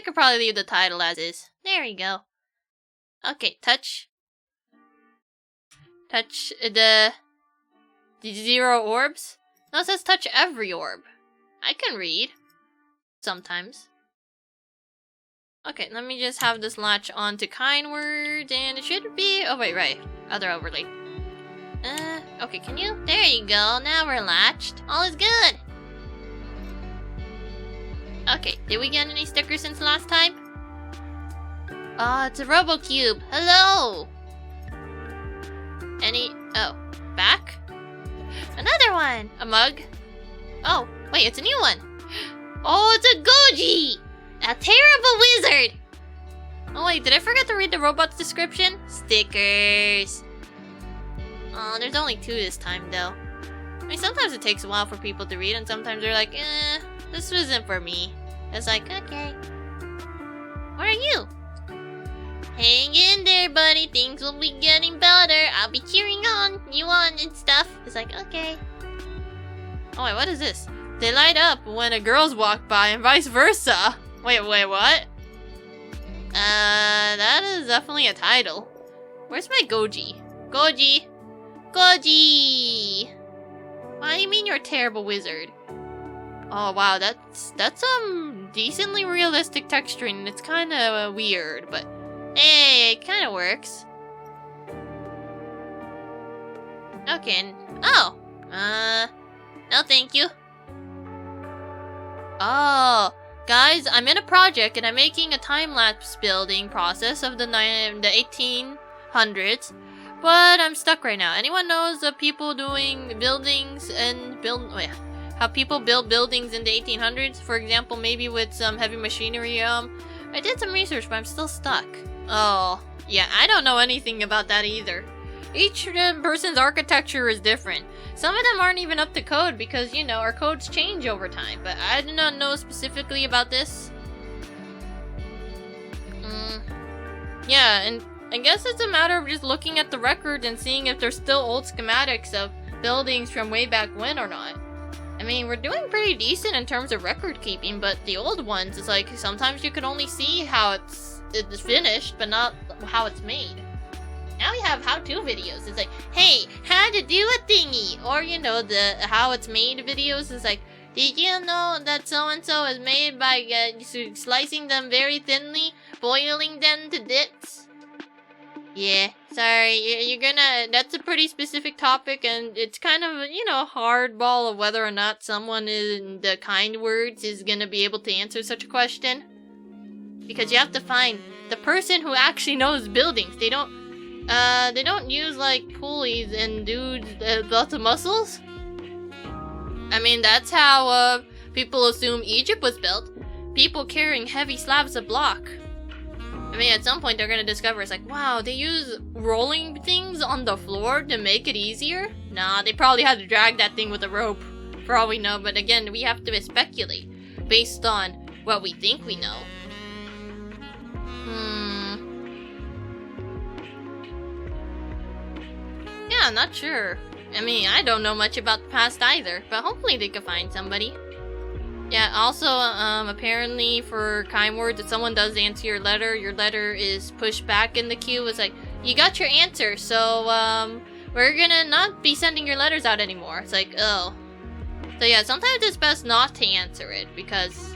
could probably leave the title as is. There you go. Okay, touch. Touch the 0 orbs? No, it says touch every orb. I can read. Sometimes. Okay, let me just have this latch onto kind words, and it should be... Oh, wait, right. Other overlay. Okay, can you? There you go, now we're latched. All is good! Okay, did we get any stickers since last time? Oh, it's a RoboCube. Hello! Any... Oh, back? Another one! A mug? Oh, wait, it's a new one! Oh, it's a Goji! A terrible wizard! Oh wait, did I forget to read the robot's description? Stickers! Oh, there's only 2 this time though. I mean, sometimes it takes a while for people to read, and sometimes they're like, this wasn't for me. It's like, okay. What are you? Hang in there, buddy. Things will be getting better. I'll be cheering on you on and stuff. It's like, okay. Oh wait, what is this? They light up when a girls walk by and vice versa. Wait, what? That is definitely a title. Where's my Goji? Goji! Goji! What do you mean you're a terrible wizard? Oh wow, that's some decently realistic texturing, and it's kind of weird, but hey, it kind of works. Okay, oh! No thank you. Oh, guys, I'm in a project and I'm making a time-lapse building process of the 1800s, but I'm stuck right now. Anyone knows of people doing buildings and how people build buildings in the 1800s? For example, maybe with some heavy machinery. I did some research, but I'm still stuck. Oh, yeah, I don't know anything about that either. Each person's architecture is different. Some of them aren't even up to code because, you know, our codes change over time. But I do not know specifically about this. Yeah, and I guess it's a matter of just looking at the records and seeing if there's still old schematics of buildings from way back when or not. I mean, we're doing pretty decent in terms of record keeping, but the old ones, it's like sometimes you can only see how it's finished, but not how it's made. Now we have how-to videos. It's like, hey, how to do a thingy. Or, you know, the how it's made videos. It's like, did you know that so-and-so is made by slicing them very thinly, boiling them to bits? Yeah, sorry, you're gonna... That's a pretty specific topic, and it's kind of, you know, hardball of whether or not someone in the kind words is gonna be able to answer such a question. Because you have to find the person who actually knows buildings. They don't use, like, pulleys and dudes with lots of muscles. I mean, that's how, people assume Egypt was built. People carrying heavy slabs of block. I mean, at some point they're gonna discover it's like, wow, they use rolling things on the floor to make it easier? Nah, they probably had to drag that thing with a rope, for all we know. But again, we have to speculate based on what we think we know. Yeah, not sure. I mean, I don't know much about the past either, but hopefully they could find somebody. Yeah, also, apparently for kind words, if someone does answer your letter is pushed back in the queue. It's like, you got your answer, so, we're gonna not be sending your letters out anymore. It's like, oh. So yeah, sometimes it's best not to answer it, because,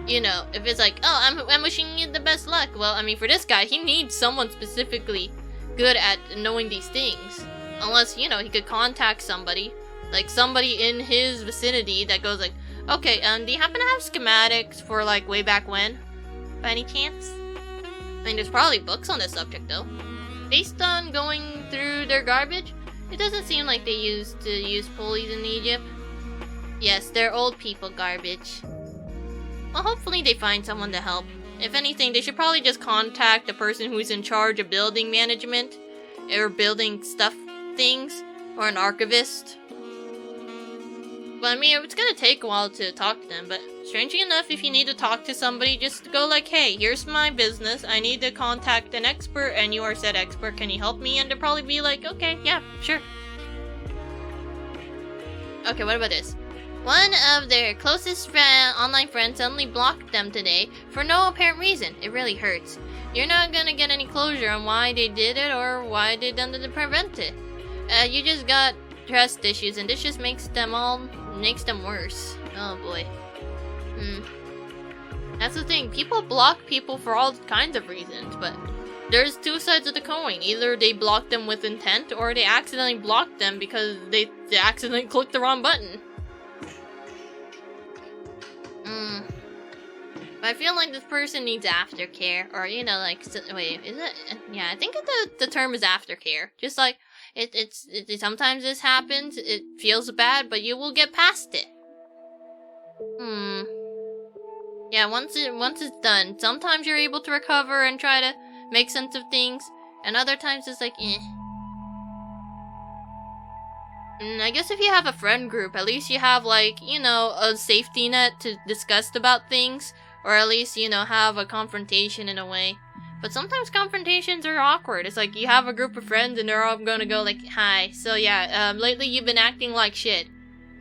you know, if it's like, oh, I'm wishing you the best luck. Well, I mean, for this guy, he needs someone specifically good at knowing these things. Unless, you know, he could contact somebody. Like, somebody in his vicinity that goes like, okay, do you happen to have schematics for, like, way back when? By any chance? I mean, there's probably books on this subject, though. Based on going through their garbage, it doesn't seem like they used to use pulleys in Egypt. Yes, they're old people garbage. Well, hopefully they find someone to help. If anything, they should probably just contact the person who's in charge of building management, or building stuff things, or an archivist. But I mean, it's gonna take a while to talk to them, but strangely enough, if you need to talk to somebody, just go like, hey, here's my business, I need to contact an expert, and you are said expert, can you help me? And they'll probably be like, okay, yeah, sure. Okay, what about this? One of their closest online friends suddenly blocked them today for no apparent reason. It really hurts. You're not gonna get any closure on why they did it or why they done it to prevent it. You just got trust issues, and this just makes them worse. Oh boy. That's the thing. People block people for all kinds of reasons, but there's two sides of the coin. Either they block them with intent, or they accidentally block them because they accidentally clicked the wrong button. But I feel like this person needs aftercare, or like, wait, is it? Yeah, I think the term is aftercare. Just like it sometimes this happens. It feels bad, but you will get past it. Yeah, once it's done, sometimes you're able to recover and try to make sense of things, and other times it's like, eh. I guess if you have a friend group, at least you have, like, a safety net to discuss about things, or at least, have a confrontation in a way. But sometimes confrontations are awkward. It's like you have a group of friends and they're all gonna go like, hi, so yeah, lately you've been acting like shit,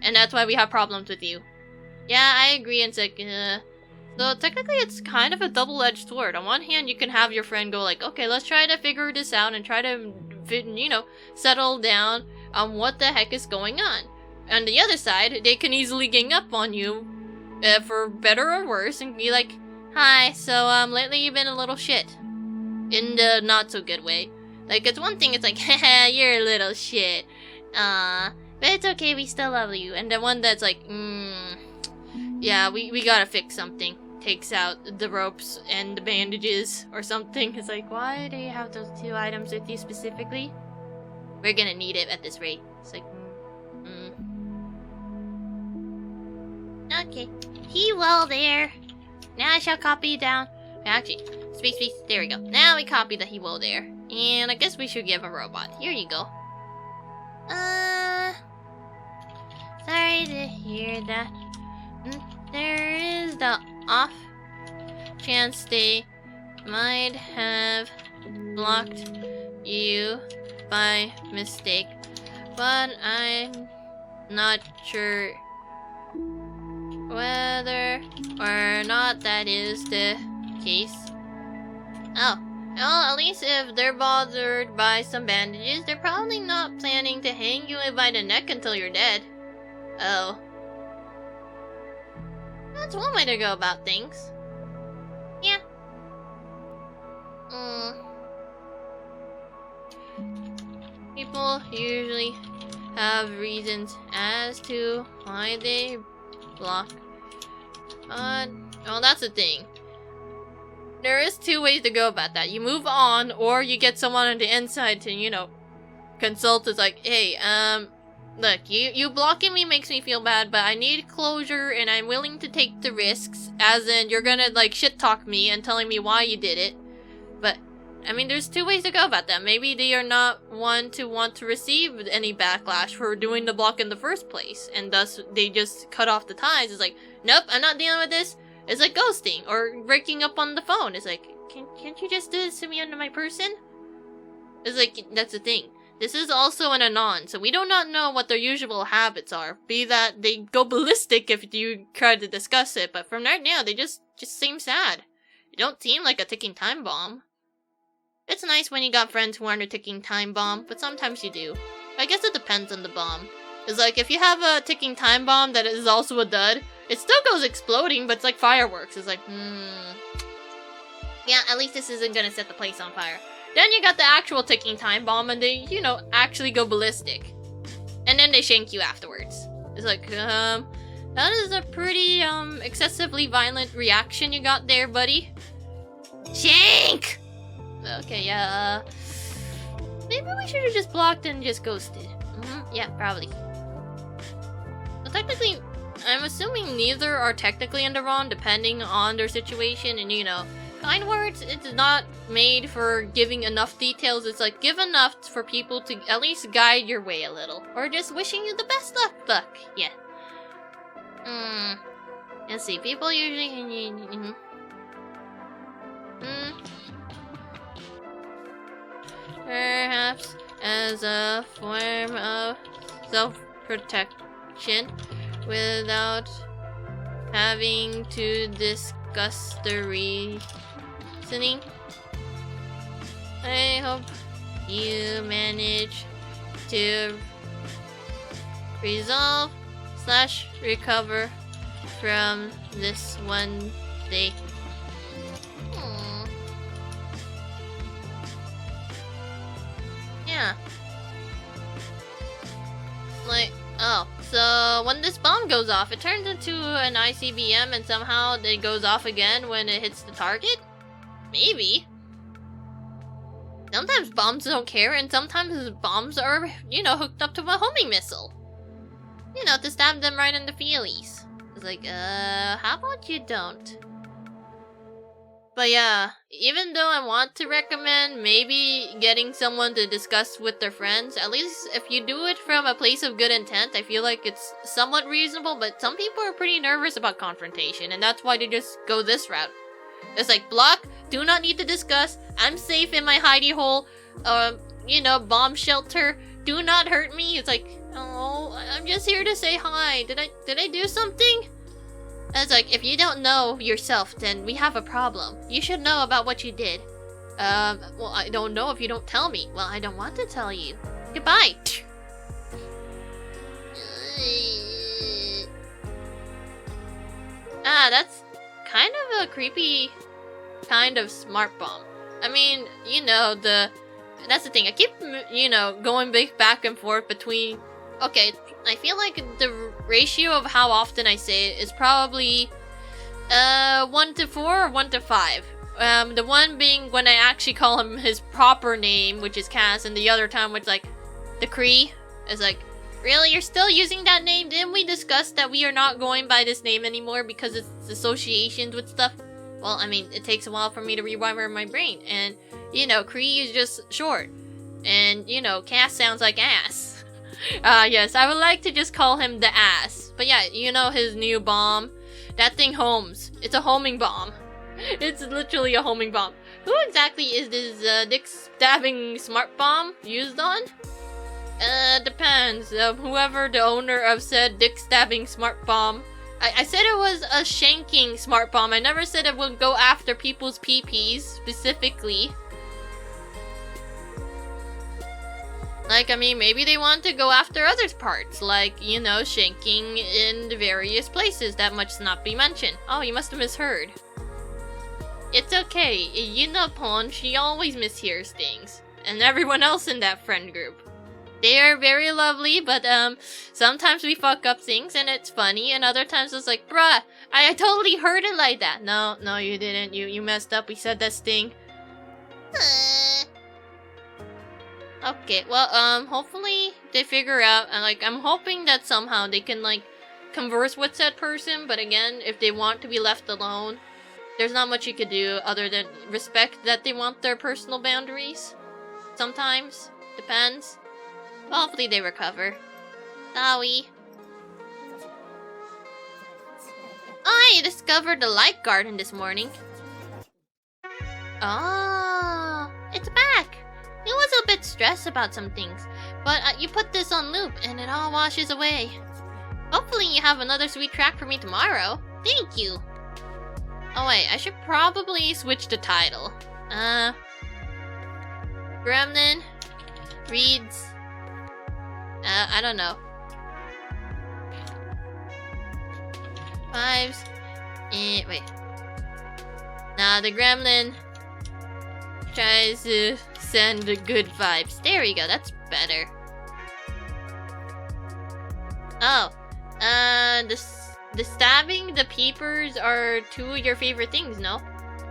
and that's why we have problems with you. Yeah, I agree, and it's like, So technically it's kind of a double-edged sword. On one hand, you can have your friend go like, okay, let's try to figure this out and try to, settle down on what the heck is going on. On the other side, they can easily gang up on you, for better or worse, and be like, hi, so, lately you've been a little shit. In the not-so-good way. Like, it's one thing, it's like, haha, you're a little shit. But it's okay, we still love you. And the one that's like, yeah, we gotta fix something. Takes out the ropes and the bandages or something. It's like, why do you have those two items with you specifically? We're gonna need it at this rate. It's like, Okay. He well there. Now I shall copy down. Actually, space, there we go. Now we copy the he will there. And I guess we should give a robot. Here you go. Sorry to hear that. There is the off chance they might have blocked you by mistake, but I'm not sure whether or not that is the case. Oh, well, at least if they're bothered by some bandages, they're probably not planning to hang you by the neck until you're dead. Oh. That's one way to go about things. Yeah. People usually have reasons as to why they block. Well, that's the thing. There is two ways to go about that. You move on, or you get someone on the inside to, consult. It's like, hey, look, you blocking me makes me feel bad, but I need closure, and I'm willing to take the risks, as in, you're gonna, like, shit-talk me and telling me why you did it. But, I mean, there's two ways to go about that. Maybe they are not one to want to receive any backlash for doing the block in the first place, and thus, they just cut off the ties. It's like, nope, I'm not dealing with this. It's like ghosting, or breaking up on the phone. It's like, can't you just do this to me under my person? It's like, that's the thing. This is also an anon, so we do not know what their usual habits are. Be that they go ballistic if you try to discuss it, but from right now, they just seem sad. They don't seem like a ticking time bomb. It's nice when you got friends who aren't a ticking time bomb, but sometimes you do. I guess it depends on the bomb. It's like, if you have a ticking time bomb that is also a dud, it still goes exploding, but it's like fireworks. It's like, yeah, at least this isn't gonna set the place on fire. Then you got the actual ticking time bomb, and they, actually go ballistic. And then they shank you afterwards. It's like, that is a pretty, excessively violent reaction you got there, buddy. Shank! Okay, yeah, maybe we should have just blocked and just ghosted. Yeah, probably. So technically, I'm assuming neither are technically in the wrong, depending on their situation, and kind words, it's not made for giving enough details. It's like, give enough for people to at least guide your way a little. Or just wishing you the best of luck. Yeah. Let's see, people usually... Perhaps as a form of self-protection, without having to discuss the reasoning. I hope you manage to resolve / recover from this one day. Yeah. Like, oh, so when this bomb goes off, it turns into an ICBM and somehow it goes off again when it hits the target? Maybe. Sometimes bombs don't care, and sometimes bombs are, you know, hooked up to a homing missile. You know, to stab them right in the feelies. It's like, how about you don't? But yeah, even though I want to recommend maybe getting someone to discuss with their friends, at least if you do it from a place of good intent, I feel like it's somewhat reasonable, but some people are pretty nervous about confrontation, and that's why they just go this route. It's like, block, do not need to discuss, I'm safe in my hidey hole, you know, bomb shelter, do not hurt me. It's like, oh, I'm just here to say hi, did I do something? It's like, if you don't know yourself, then we have a problem. You should know about what you did. Well, I don't know if you don't tell me. Well, I don't want to tell you. Goodbye. That's kind of a creepy kind of smart bomb. I mean, you know, that's the thing. I keep, you know, going back and forth between... Okay, I feel like the ratio of how often I say it is probably 1 to 4 or 1 to 5. The one being when I actually call him his proper name, which is Cass, and the other time which like the Cree is like, really, you're still using that name? Didn't we discuss that we are not going by this name anymore because it's associations with stuff? Well, I mean, it takes a while for me to rewire my brain, and you know, Cree is just short, and you know, Cass sounds like ass. Yes, I would like to just call him the ass. But yeah, you know his new bomb? That thing homes. It's a homing bomb. It's literally a homing bomb. Who exactly is this dick stabbing smart bomb used on? Depends. Whoever the owner of said dick stabbing smart bomb. I said it was a shanking smart bomb. I never said it would go after people's pee-pees specifically. Like, I mean, maybe they want to go after other parts, like, you know, shanking in the various places that must not be mentioned. Oh, you must have misheard. It's okay, you know Pon, she always mishears things. And everyone else in that friend group. They are very lovely, but, sometimes we fuck up things and it's funny, and other times it's like, bruh, I totally heard it like that. No, you didn't, you messed up, we said this thing. Okay, well, hopefully they figure out, and like, I'm hoping that somehow they can, like, converse with said person, but again, if they want to be left alone, there's not much you could do other than respect that they want their personal boundaries. Sometimes. Depends. Well, hopefully they recover. Sorry. I discovered the light garden this morning. Oh, it's back! I was a bit stressed about some things, but you put this on loop and it all washes away. Hopefully you have another sweet track for me tomorrow. Thank you. Oh wait, I should probably switch the title. Gremlin reads... I don't know. 5s... wait. Nah, the Gremlin... tries to send the good vibes. There we go, that's better. Oh, the stabbing, the peepers are 2 of your favorite things, no?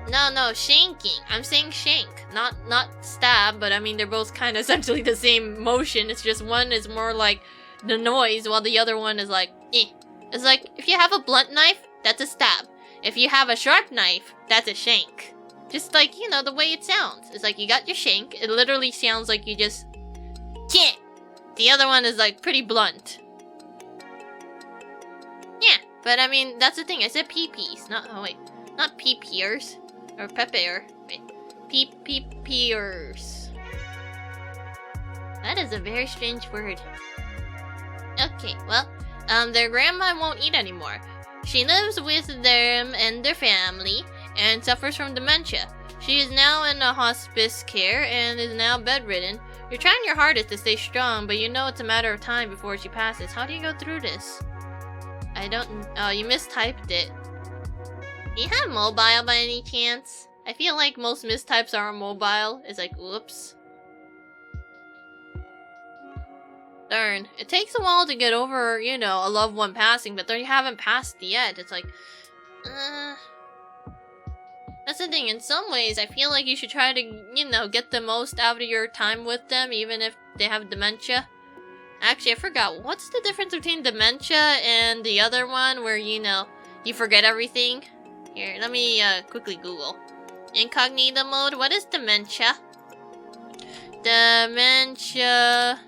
No, shanking. I'm saying shank, not stab, but I mean, they're both kind of essentially the same motion. It's just one is more like the noise, while the other one is like, eh. It's like, if you have a blunt knife, that's a stab. If you have a sharp knife, that's a shank. Just like, you know, the way it sounds. It's like you got your shank. It literally sounds like you just... can't. The other one is like pretty blunt. Yeah, but I mean, that's the thing. I said pee-pees. Not, oh wait. Not pee-peers. Or pepper. Wait. Pee-peers. That is a very strange word. Okay, well, Their grandma won't eat anymore. She lives with them and their family and suffers from dementia. She is now in a hospice care and is now bedridden. You're trying your hardest to stay strong, but you know it's a matter of time before she passes. How do you go through this? I don't... Oh, you mistyped it. Do you have mobile by any chance? I feel like most mistypes are on mobile. It's like, whoops. Darn. It takes a while to get over, you know, a loved one passing, but they haven't passed yet. It's like, That's the thing, in some ways, I feel like you should try to, you know, get the most out of your time with them, even if they have dementia. Actually, I forgot. What's the difference between dementia and the other one where, you know, you forget everything? Here, let me quickly Google. Incognito mode, what is dementia? Dementia...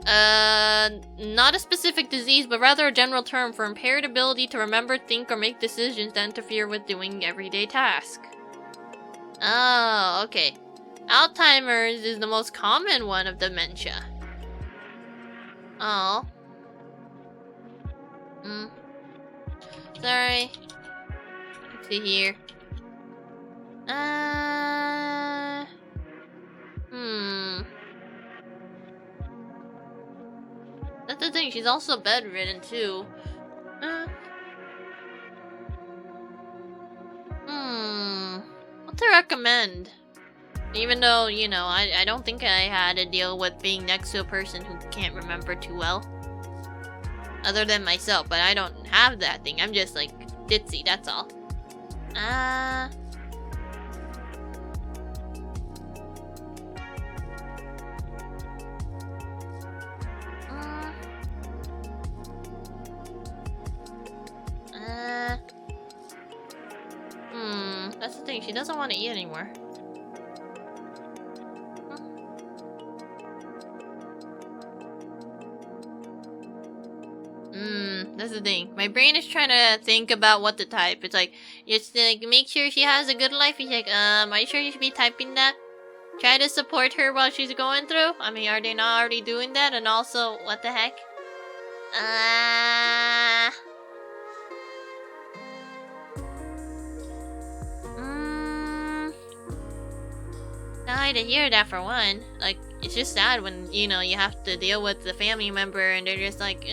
not a specific disease, but rather a general term for impaired ability to remember, think, or make decisions that interfere with doing everyday tasks. Oh, okay. Alzheimer's is the most common one of dementia. Oh. Sorry. Let's see here. That's the thing, she's also bedridden too. What to recommend? Even though, you know, I don't think I had to deal with being next to a person who can't remember too well. Other than myself, but I don't have that thing. I'm just like ditzy, that's all. That's the thing, she doesn't want to eat anymore. That's the thing. My brain is trying to think about what to type. It's like, make sure she has a good life. He's like, are you sure you should be typing that? Try to support her while she's going through? I mean, are they not already doing that? And also, what the heck? Sorry to hear that for one. Like, it's just sad when, you know, you have to deal with the family member and they're just like,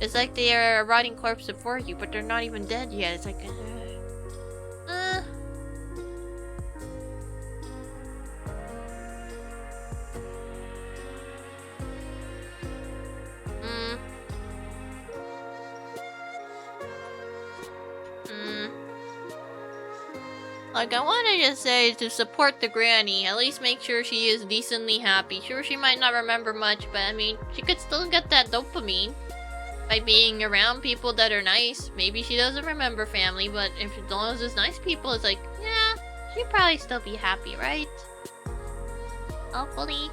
it's like they are a rotting corpse before you, but they're not even dead yet. It's like, Like, I want to just say to support the granny. At least make sure she is decently happy. Sure, she might not remember much, but I mean, she could still get that dopamine by being around people that are nice. Maybe she doesn't remember family, but if as long as it's nice people, it's like, yeah, she'd probably still be happy, right? Hopefully.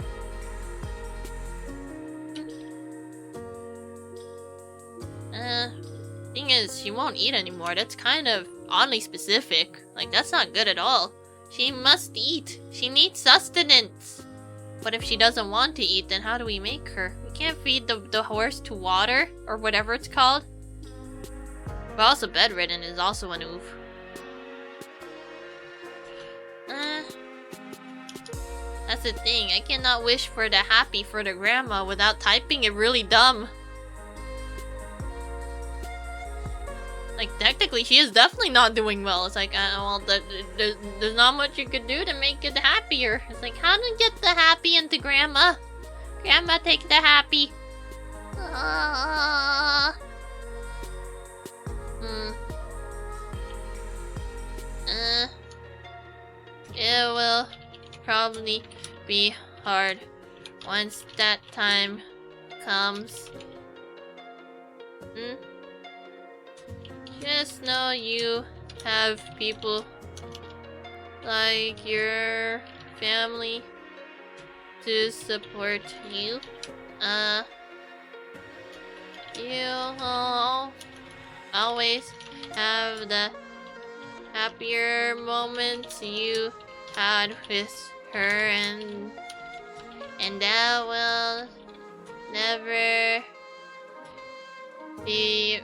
Thing is, she won't eat anymore. That's kind of oddly specific. Like, that's not good at all. She must eat. She needs sustenance. But if she doesn't want to eat, then how do we make her? We can't feed the horse to water, or whatever it's called. But also bedridden is also an oof. That's the thing. I cannot wish for the happy for the grandma without typing it really dumb. Like, technically, she is definitely not doing well. It's like, well, there's not much you could do to make it happier. It's like, how to get the happy into Grandma? Grandma, take the happy. It will probably be hard once that time comes. Just know you have people like your family to support you. You'll always have the happier moments you had with her, and that will never be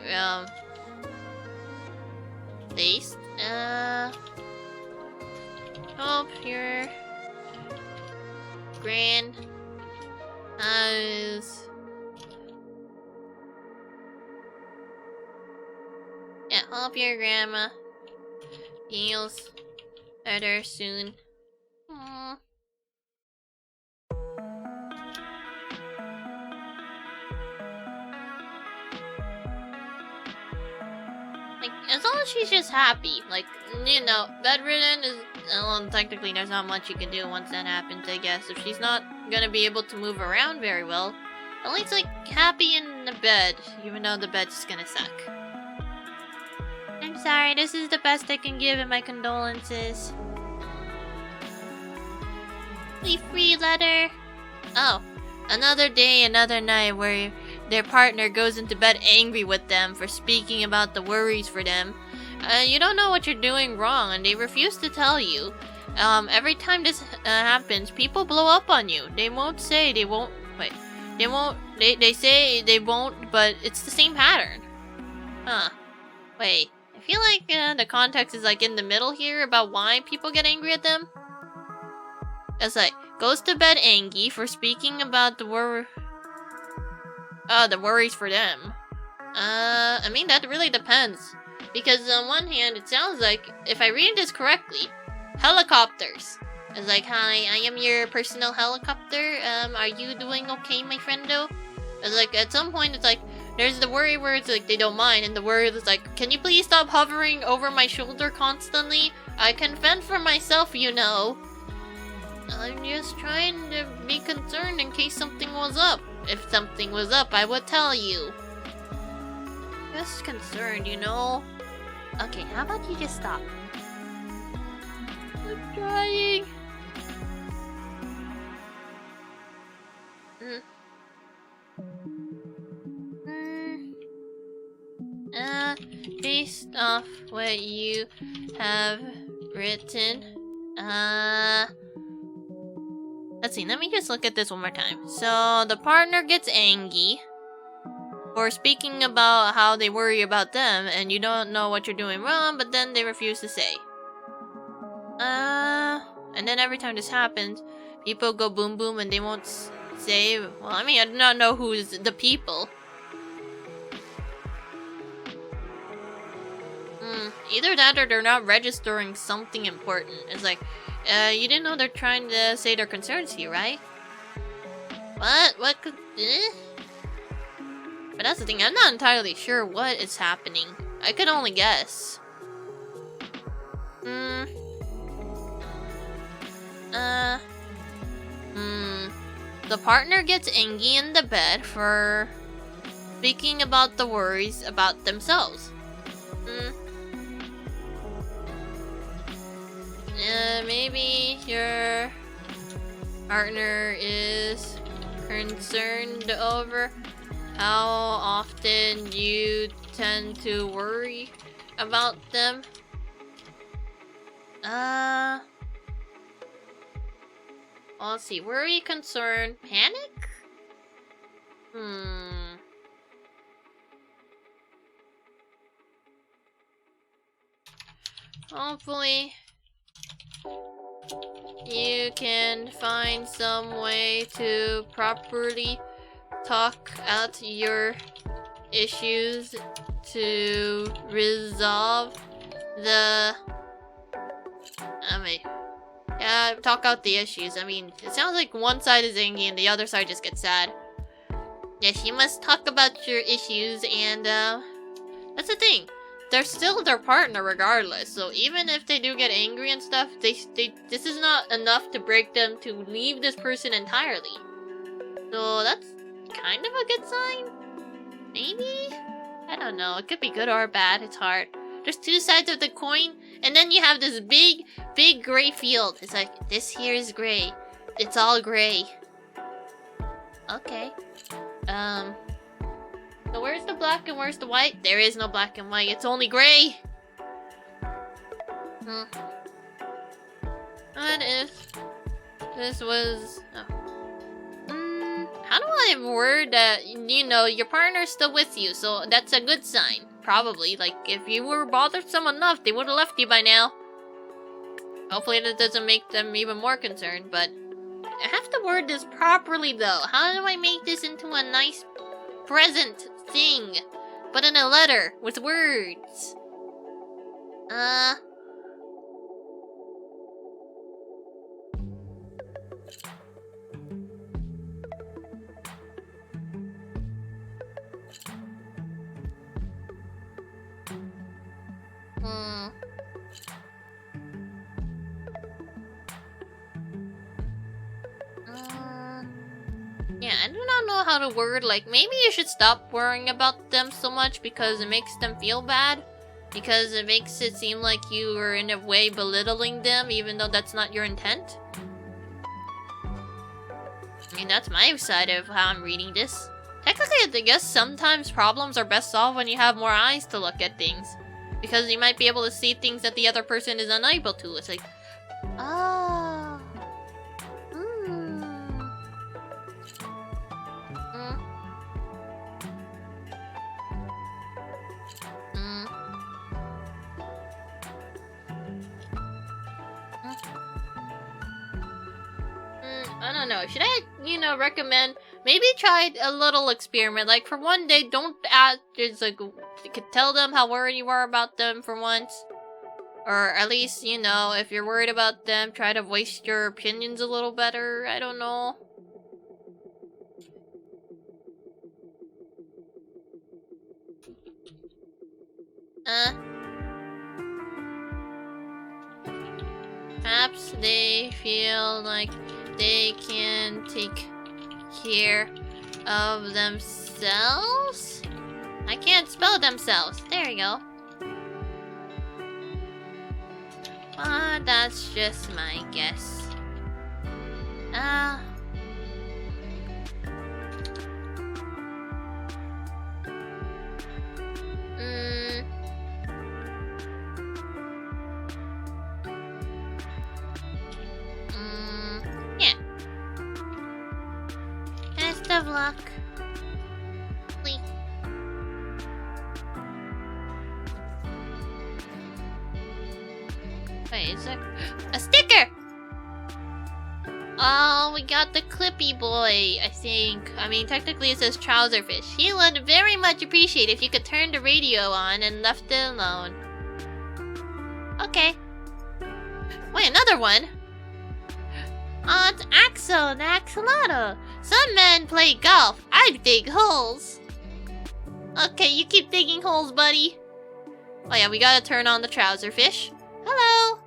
placed. Hope your grand hope your grandma feels better soon. Aww. Like, as long as she's just happy, like, you know, bedridden is, well, technically there's not much you can do once that happens, I guess. If she's not gonna be able to move around very well, at least, like, happy in the bed, even though the bed's gonna suck. I'm sorry, this is the best I can give, and my condolences. Be free letter. Oh, another day, another night where their partner goes into bed angry with them for speaking about the worries for them. You don't know what you're doing wrong, and they refuse to tell you. Every time this happens, people blow up on you. They won't say they won't. Wait, they won't. They say they won't, but it's the same pattern. Huh. Wait. I feel like the context is like in the middle here about why people get angry at them. It's like, goes to bed angry for speaking about the worries for them. I mean, that really depends. Because on one hand, it sounds like, if I read this correctly, helicopters. It's like, hi, I am your personal helicopter. Are you doing okay, my friendo? It's like, at some point, it's like, there's the worry where it's like, they don't mind, and the worry is like, can you please stop hovering over my shoulder constantly? I can fend for myself, you know. I'm just trying to be concerned in case something was up. If something was up, I would tell you. Just concerned, you know. Okay, how about you just stop? I'm trying. Based off what you have written, let's see, let me just look at this one more time. So, the partner gets angry for speaking about how they worry about them, and you don't know what you're doing wrong, but then they refuse to say. And then every time this happens, people go boom boom and they won't say, well, I mean, I do not know who's the people. Either that or they're not registering something important. It's like, you didn't know they're trying to say their concerns here, right? What? What could... But that's the thing, I'm not entirely sure what is happening. I could only guess. The partner gets angry in the bed for speaking about the worries about themselves. Maybe your partner is concerned over how often you tend to worry about them. Let's see. Worry, concern, panic? Hopefully, you can find some way to properly talk out your issues to resolve the... talk out the issues. I mean, it sounds like one side is angry and the other side just gets sad. Yes, you must talk about your issues, and that's the thing. They're still their partner regardless, so even if they do get angry and stuff, this is not enough to break them to leave this person entirely. So that's kind of a good sign? Maybe? I don't know. It could be good or bad. It's hard. There's two sides of the coin, and then you have this big gray field. It's like, this here is gray. It's all gray. Okay. So where's the black and where's the white? There is no black and white. It's only gray. What if this was... How do I word that, you know, your partner's still with you, so that's a good sign. Probably. Like, if you were bothersome enough, they would have left you by now. Hopefully that doesn't make them even more concerned, but... I have to word this properly, though. How do I make this into a nice present thing? But in a letter, with words. Yeah, I do not know how to word, like, maybe you should stop worrying about them so much because it makes them feel bad. Because it makes it seem like you are in a way belittling them, even though that's not your intent. I mean, that's my side of how I'm reading this. Technically, I guess sometimes problems are best solved when you have more eyes to look at things. Because you might be able to see things that the other person is unable to. It's like, oh. I don't know. Should I, you know, recommend maybe try a little experiment? Like, for one day, don't ask, just like, you could tell them how worried you are about them for once. Or at least, you know, if you're worried about them, try to voice your opinions a little better. I don't know. Perhaps they feel like they can take care of themselves? I can't spell themselves. There you go. That's just my guess. Yeah. Best of luck. Please. Wait, is there a sticker? Oh, we got the Clippy boy, I think. I mean, technically it says Trouserfish. He would very much appreciate if you could turn the radio on and left it alone. Okay. Wait, another one? Oh, it's Axel, the Axolotl. Some men play golf. I dig holes. Okay, you keep digging holes, buddy. Oh yeah, we gotta turn on the Trouserfish. Hello.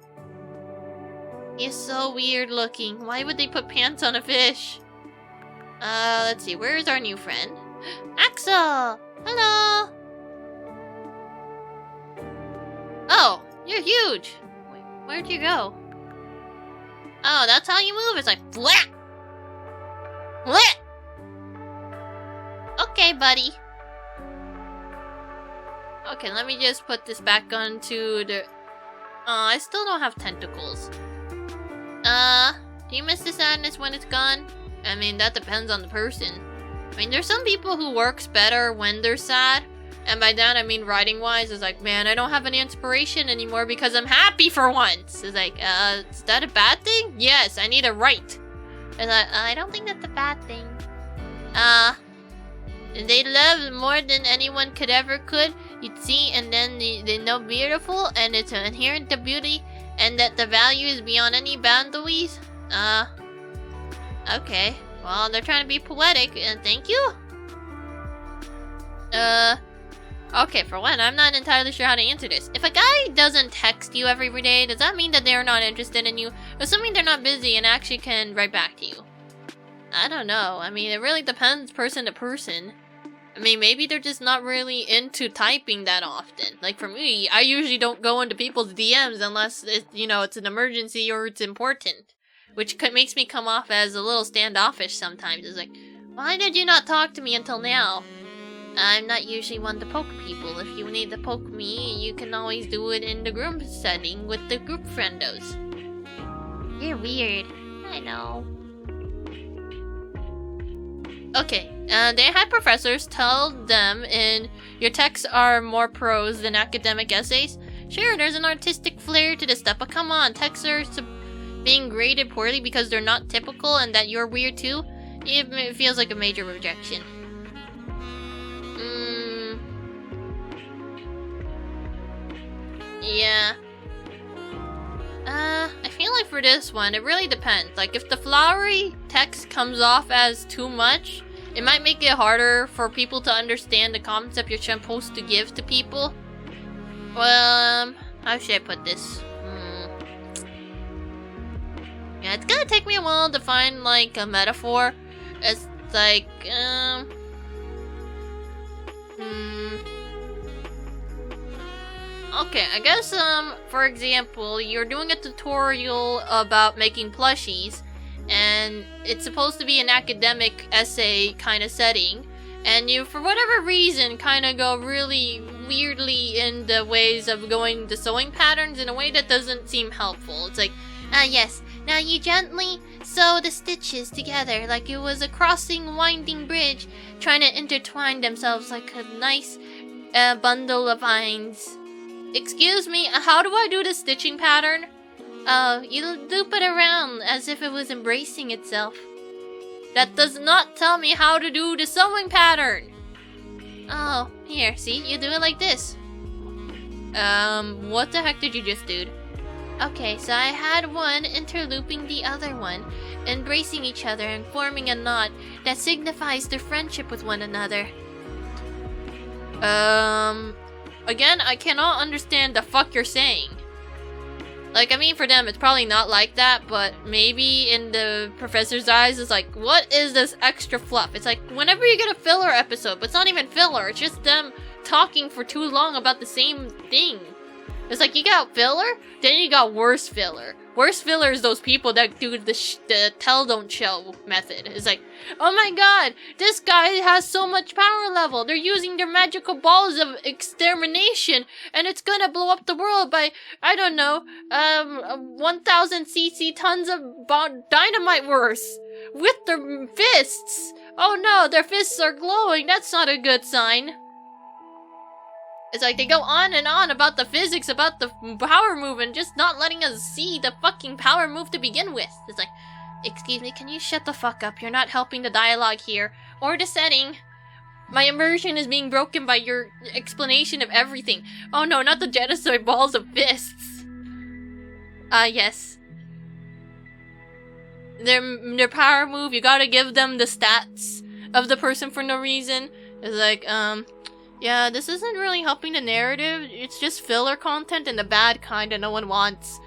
He's so weird looking. Why would they put pants on a fish? Let's see. Where's our new friend? Axel! Hello! Oh, you're huge. Wait, where'd you go? Oh, that's how you move. It's like, flap! Flap! Okay, buddy. Okay, let me just put this back onto the... I still don't have tentacles. Do you miss the sadness when it's gone? I mean, that depends on the person. I mean, there's some people who works better when they're sad. And by that, I mean writing-wise, it's like, man, I don't have any inspiration anymore because I'm happy for once. It's like, is that a bad thing? Yes, I need to write. And I don't think that's a bad thing. They love more than anyone could ever could. You'd see, and then they know beautiful, and it's inherent to beauty. And that the value is beyond any boundaries? Okay. Well, they're trying to be poetic, and thank you? Okay, for one, I'm not entirely sure how to answer this. If a guy doesn't text you every day, does that mean that they're not interested in you? Assuming they're not busy and actually can write back to you. I don't know. I mean, it really depends person to person. I mean, maybe they're just not really into typing that often. Like for me, I usually don't go into people's DMs unless, it's an emergency or it's important. Which makes me come off as a little standoffish sometimes. It's like, why did you not talk to me until now? I'm not usually one to poke people. If you need to poke me, you can always do it in the group setting with the group friendos. You're weird. I know. Okay, they had professors tell them in your texts are more prose than academic essays. Sure, there's an artistic flair to this stuff, but come on, texts are being graded poorly because they're not typical and that you're weird too? It feels like a major rejection. Yeah. I feel like for this one, it really depends. Like, if the flowery text comes off as too much, it might make it harder for people to understand the concept you're supposed to give to people. Well, how should I put this? Yeah, it's gonna take me a while to find, like, a metaphor. It's like, okay, I guess, for example, you're doing a tutorial about making plushies, and it's supposed to be an academic essay kind of setting, and you, for whatever reason, kind of go really weirdly in the ways of going to sewing patterns in a way that doesn't seem helpful. It's like, yes, now you gently sew the stitches together like it was a crossing winding bridge, trying to intertwine themselves like a nice bundle of vines. Excuse me, how do I do the stitching pattern? Oh, you loop it around as if it was embracing itself. That does not tell me how to do the sewing pattern. Oh, here, see, you do it like this. What the heck did you just do? Okay, so I had one interlooping the other one, embracing each other and forming a knot that signifies their friendship with one another. Again, I cannot understand the fuck you're saying. Like, I mean, for them, it's probably not like that, but maybe in the professor's eyes, it's like, what is this extra fluff? It's like, whenever you get a filler episode, but it's not even filler, it's just them talking for too long about the same thing. It's like, you got filler, then you got worse filler. Worse filler is those people that do the tell don't show method. It's like, oh my god, this guy has so much power level. They're using their magical balls of extermination, and it's gonna blow up the world by, I don't know, 1,000 cc tons of dynamite worth with their fists. Oh no, their fists are glowing. That's not a good sign. It's like they go on and on about the physics, about the power move, and just not letting us see the fucking power move to begin with. It's like, excuse me, can you shut the fuck up? You're not helping the dialogue here, or the setting. My immersion is being broken by your explanation of everything. Oh no, not the genocide balls of fists. Yes. Their power move, you gotta give them the stats of the person for no reason. It's like, yeah, this isn't really helping the narrative. It's just filler content and the bad kind that no one wants.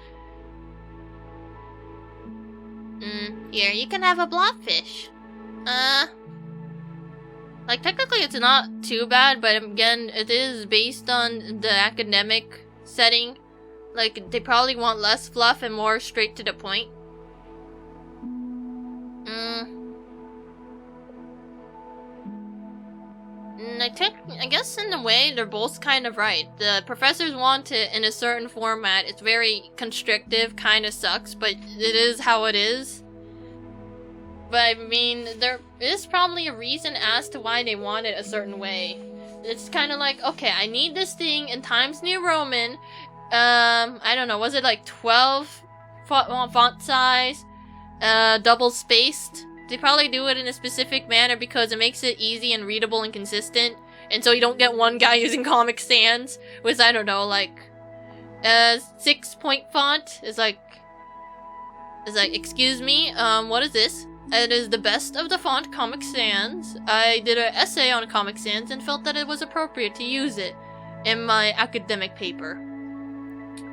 Here, you can have a blobfish. Like, technically it's not too bad, but again, it is based on the academic setting. Like, they probably want less fluff and more straight to the point. I guess in a way, they're both kind of right. The professors want it in a certain format. It's very constrictive, kind of sucks, but it is how it is. But I mean, there is probably a reason as to why they want it a certain way. It's kind of like, okay, I need this thing in Times New Roman. I don't know, was it like 12 font size? Double spaced? They probably do it in a specific manner because it makes it easy and readable and consistent. And so you don't get one guy using Comic Sans with, I don't know, like, 6-point font. It's like, excuse me, what is this? It is the best of the font Comic Sans. I did an essay on Comic Sans and felt that it was appropriate to use it in my academic paper.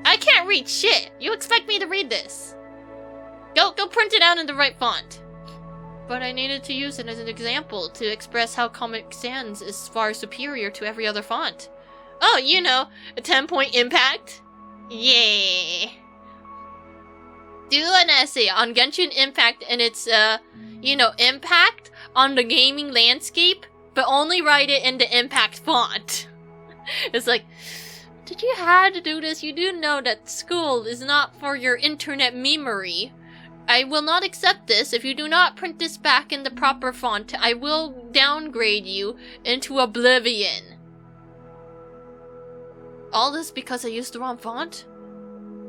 I can't read shit! You expect me to read this? Go print it out in the right font. But I needed to use it as an example to express how Comic Sans is far superior to every other font. Oh, you know, a 10-point impact? Yeah. Do an essay on Genshin Impact and its, impact on the gaming landscape, but only write it in the Impact font. It's like, did you have to do this? You do know that school is not for your internet memory. I will not accept this. If you do not print this back in the proper font, I will downgrade you into oblivion. All this because I used the wrong font?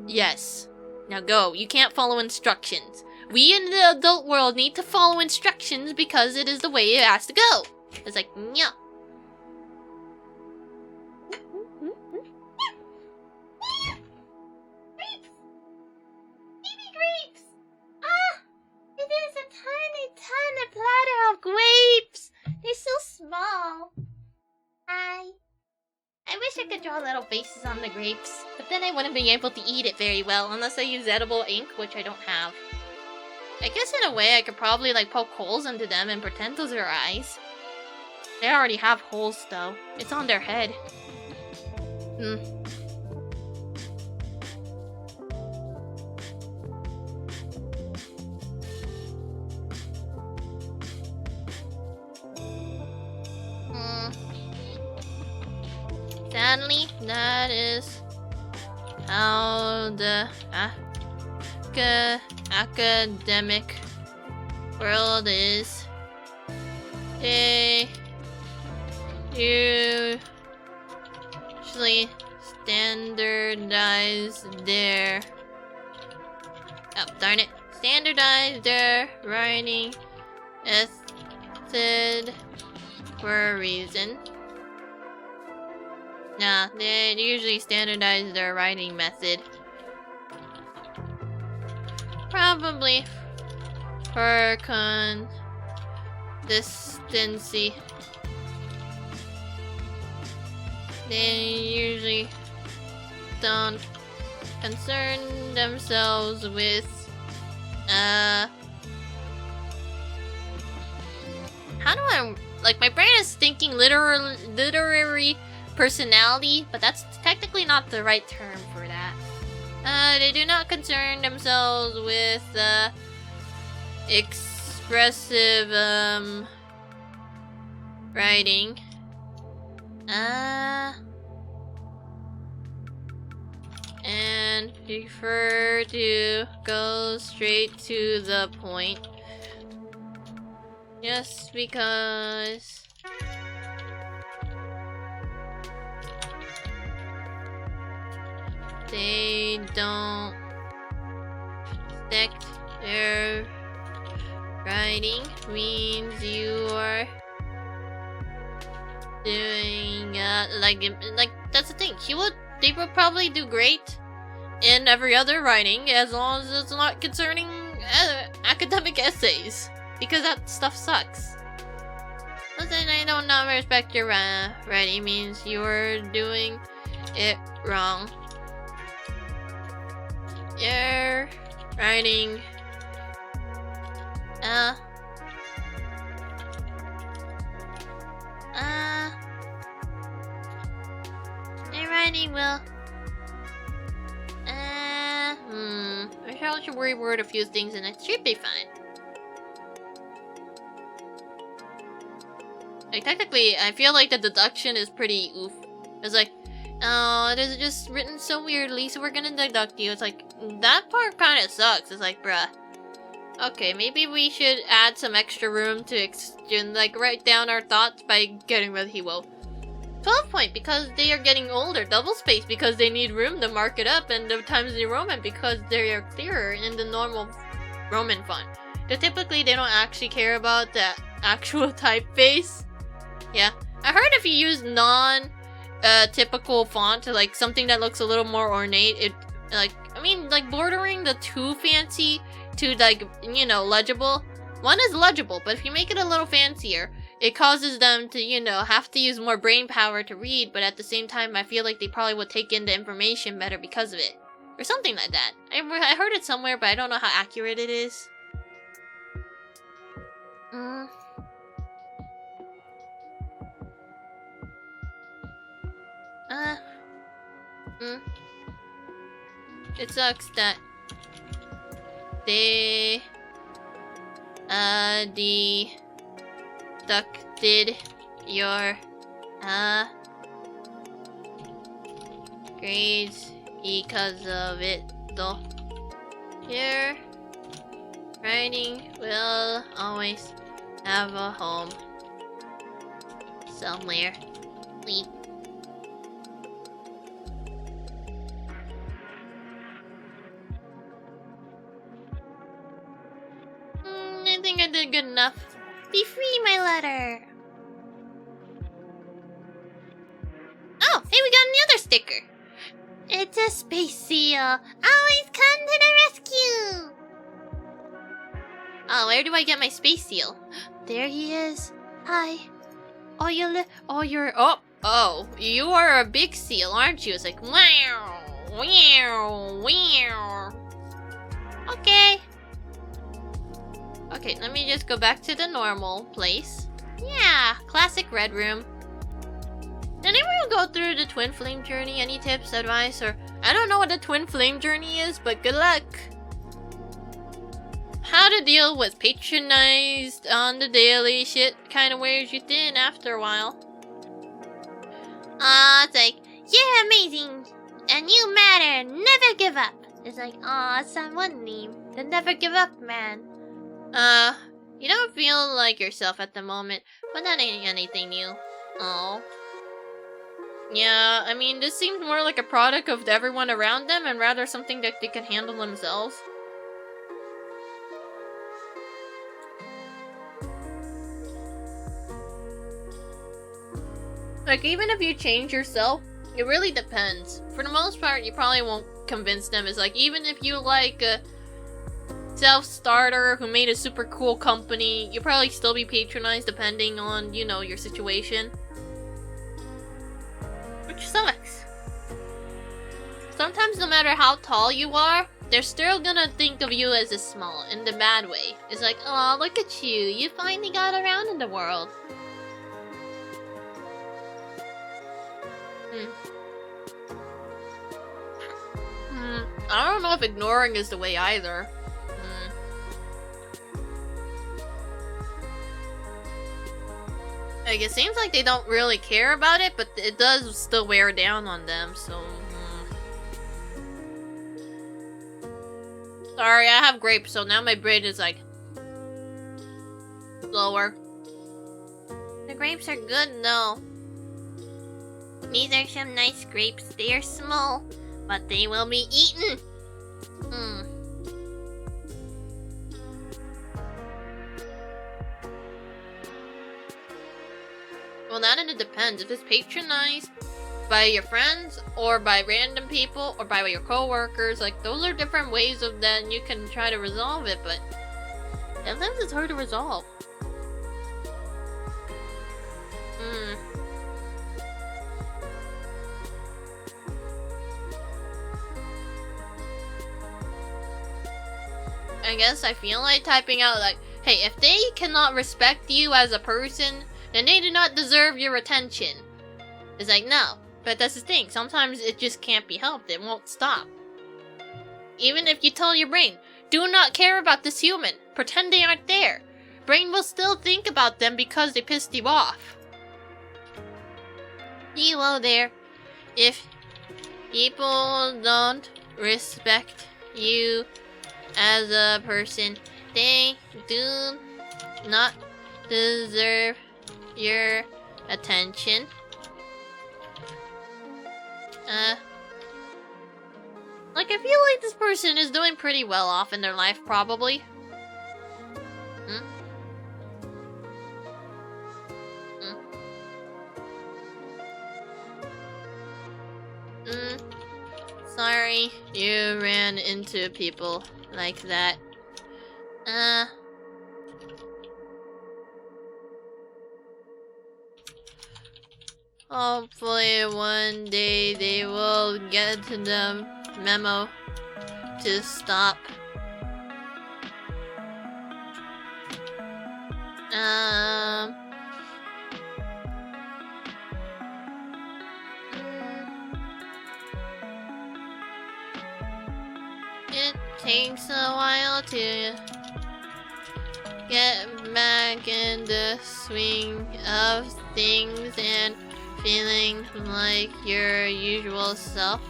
Yes. Now go. You can't follow instructions. We in the adult world need to follow instructions because it is the way it has to go. It's like, yeah. Baby grapes! Ah! It is a tiny platter of grapes! They're so small. I wish I could draw little faces on the grapes, but then I wouldn't be able to eat it very well unless I use edible ink, which I don't have. I guess in a way I could probably like poke holes into them and pretend those are eyes. They already have holes though. It's on their head. Sadly, that is how the academic world is. They usually standardize their writing method for a reason. Nah, they usually standardize their writing method. Probably for consistency. They usually don't concern themselves with how do I like, my brain is thinking literary personality, but that's technically not the right term for that. They do not concern themselves with expressive writing. And prefer to go straight to the point. Just because they don't respect their writing means you are doing like that's the thing. They would probably do great in every other writing as long as it's not concerning academic essays, because that stuff sucks. Listen, I don't not respect your writing means you're doing it wrong. You're writing your writing will I probably should reword a few things and it should be fine. Like, technically, I feel like the deduction is pretty oof. It's like, oh, it is just written so weirdly, so we're gonna deduct you. It's like, that part kinda sucks. It's like, bruh. Okay, maybe we should add some extra room to write down our thoughts by getting rid of Hiwo. 12 point, because they are getting older. Double space, because they need room to mark it up. And the Times New Roman, because they are clearer in the normal Roman font. Typically, they don't actually care about the actual typeface. Yeah. I heard if you use typical font, like something that looks a little more ornate, it, like, I mean, like, bordering the too fancy to, like, you know, legible. One is legible, but if you make it a little fancier, it causes them to, you know, have to use more brain power to read, but at the same time, I feel like they probably would take in the information better because of it. Or something like that. I heard it somewhere, but I don't know how accurate it is. It sucks that they deducted your grades because of it, though. You're Writing will always have a home somewhere. Wait. I think I did good enough. Be free, my letter. Oh, hey, we got another sticker. It's a space seal. Always come to the rescue. Oh, where do I get my space seal? There he is. Hi. Oh, you are a big seal, aren't you? It's like, wow, wow, wow. Okay. Okay, let me just go back to the normal place. Yeah. Classic red room. Did anyone go through the twin flame journey? Any tips, advice, or... I don't know what the twin flame journey is, but good luck! How to deal with patronized on the daily shit kind of wears you thin after a while. It's like, you're amazing, and you matter, never give up. It's like, someone name, the never give up man. You don't feel like yourself at the moment, but that ain't anything new. Oh. Yeah, I mean, this seems more like a product of everyone around them and rather something that they can handle themselves. Like, even if you change yourself, it really depends. For the most part, you probably won't convince them. It's like, even if you like a self-starter who made a super cool company, you'll probably still be patronized depending on, you know, your situation. Which sucks. Sometimes no matter how tall you are, they're still gonna think of you as a small, in the bad way. It's like, oh, look at you, you finally got around in the world. I don't know if ignoring is the way either. Like, it seems like they don't really care about it, but it does still wear down on them, so... Sorry, I have grapes, so now my brain is like... slower. The grapes are good, though. These are some nice grapes. They are small, but they will be eaten. Well, that and it depends. If it's patronized by your friends, or by random people, or by your co-workers, like, those are different ways of then you can try to resolve it, but sometimes it's hard to resolve. I guess I feel like typing out like, hey, if they cannot respect you as a person, then they do not deserve your attention. It's like, no. But that's the thing. Sometimes it just can't be helped. It won't stop. Even if you tell your brain, do not care about this human. Pretend they aren't there. Brain will still think about them because they pissed you off. Hello there. If people don't respect you as a person, they do not deserve your attention. Like, I feel like this person is doing pretty well off in their life, probably. Sorry you ran into people like that. Hopefully one day they will get the memo to stop. It takes a while to get back in the swing of things and feeling like your usual self.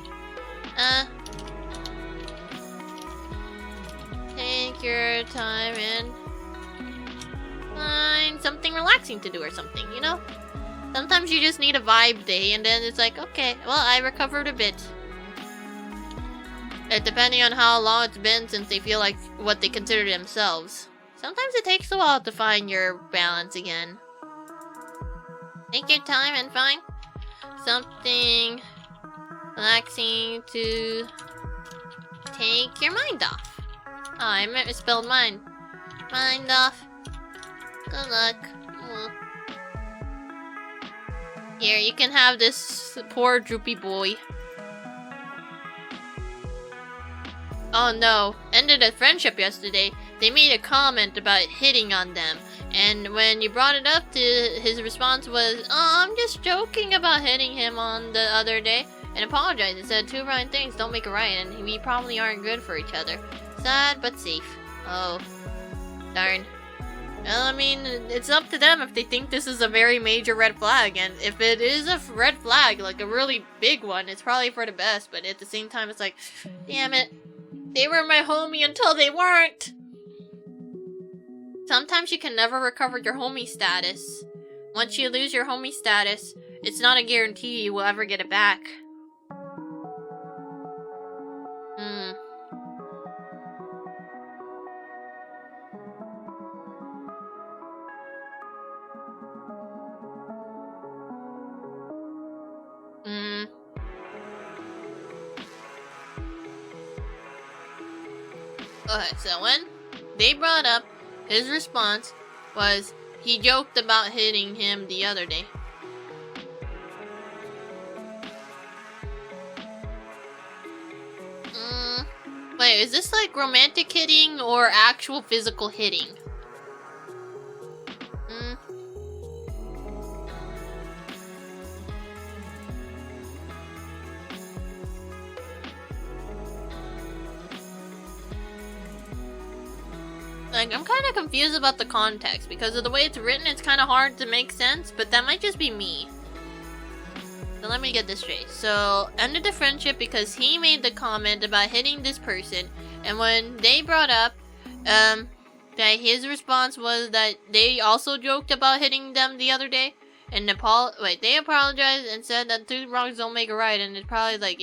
Take take your time and find something relaxing to do or something, you know? Sometimes you just need a vibe day and then it's like, okay, well, I recovered a bit. Depending on how long it's been since they feel like what they consider themselves. Sometimes it takes a while to find your balance again. Take your time and find something relaxing to take your mind off. Oh, I misspelled mind. Mind off. Good luck. Here, you can have this poor droopy boy. Oh no, ended a friendship yesterday. They made a comment about hitting on them. And when you brought it up, his response was, "Oh, I'm just joking about hitting him on the other day." And apologized and said, "Two wrong things don't make a right, and we probably aren't good for each other." Sad, but safe. Oh. Darn. Well, I mean, it's up to them if they think this is a very major red flag. And if it is a red flag, like a really big one, it's probably for the best. But at the same time, it's like, damn it. They were my homie until they weren't. Sometimes you can never recover your homie status. Once you lose your homie status, it's not a guarantee you will ever get it back. Okay, so when they brought up, his response was he joked about hitting him the other day. Wait, is this like romantic hitting or actual physical hitting? Like, I'm kind of confused about the context, because of the way it's written, it's kind of hard to make sense, but that might just be me. So let me get this straight. So, ended the friendship because he made the comment about hitting this person, and when they brought up, that his response was that they also joked about hitting them the other day, and they apologized and said that two wrongs don't make a right, and it's probably like,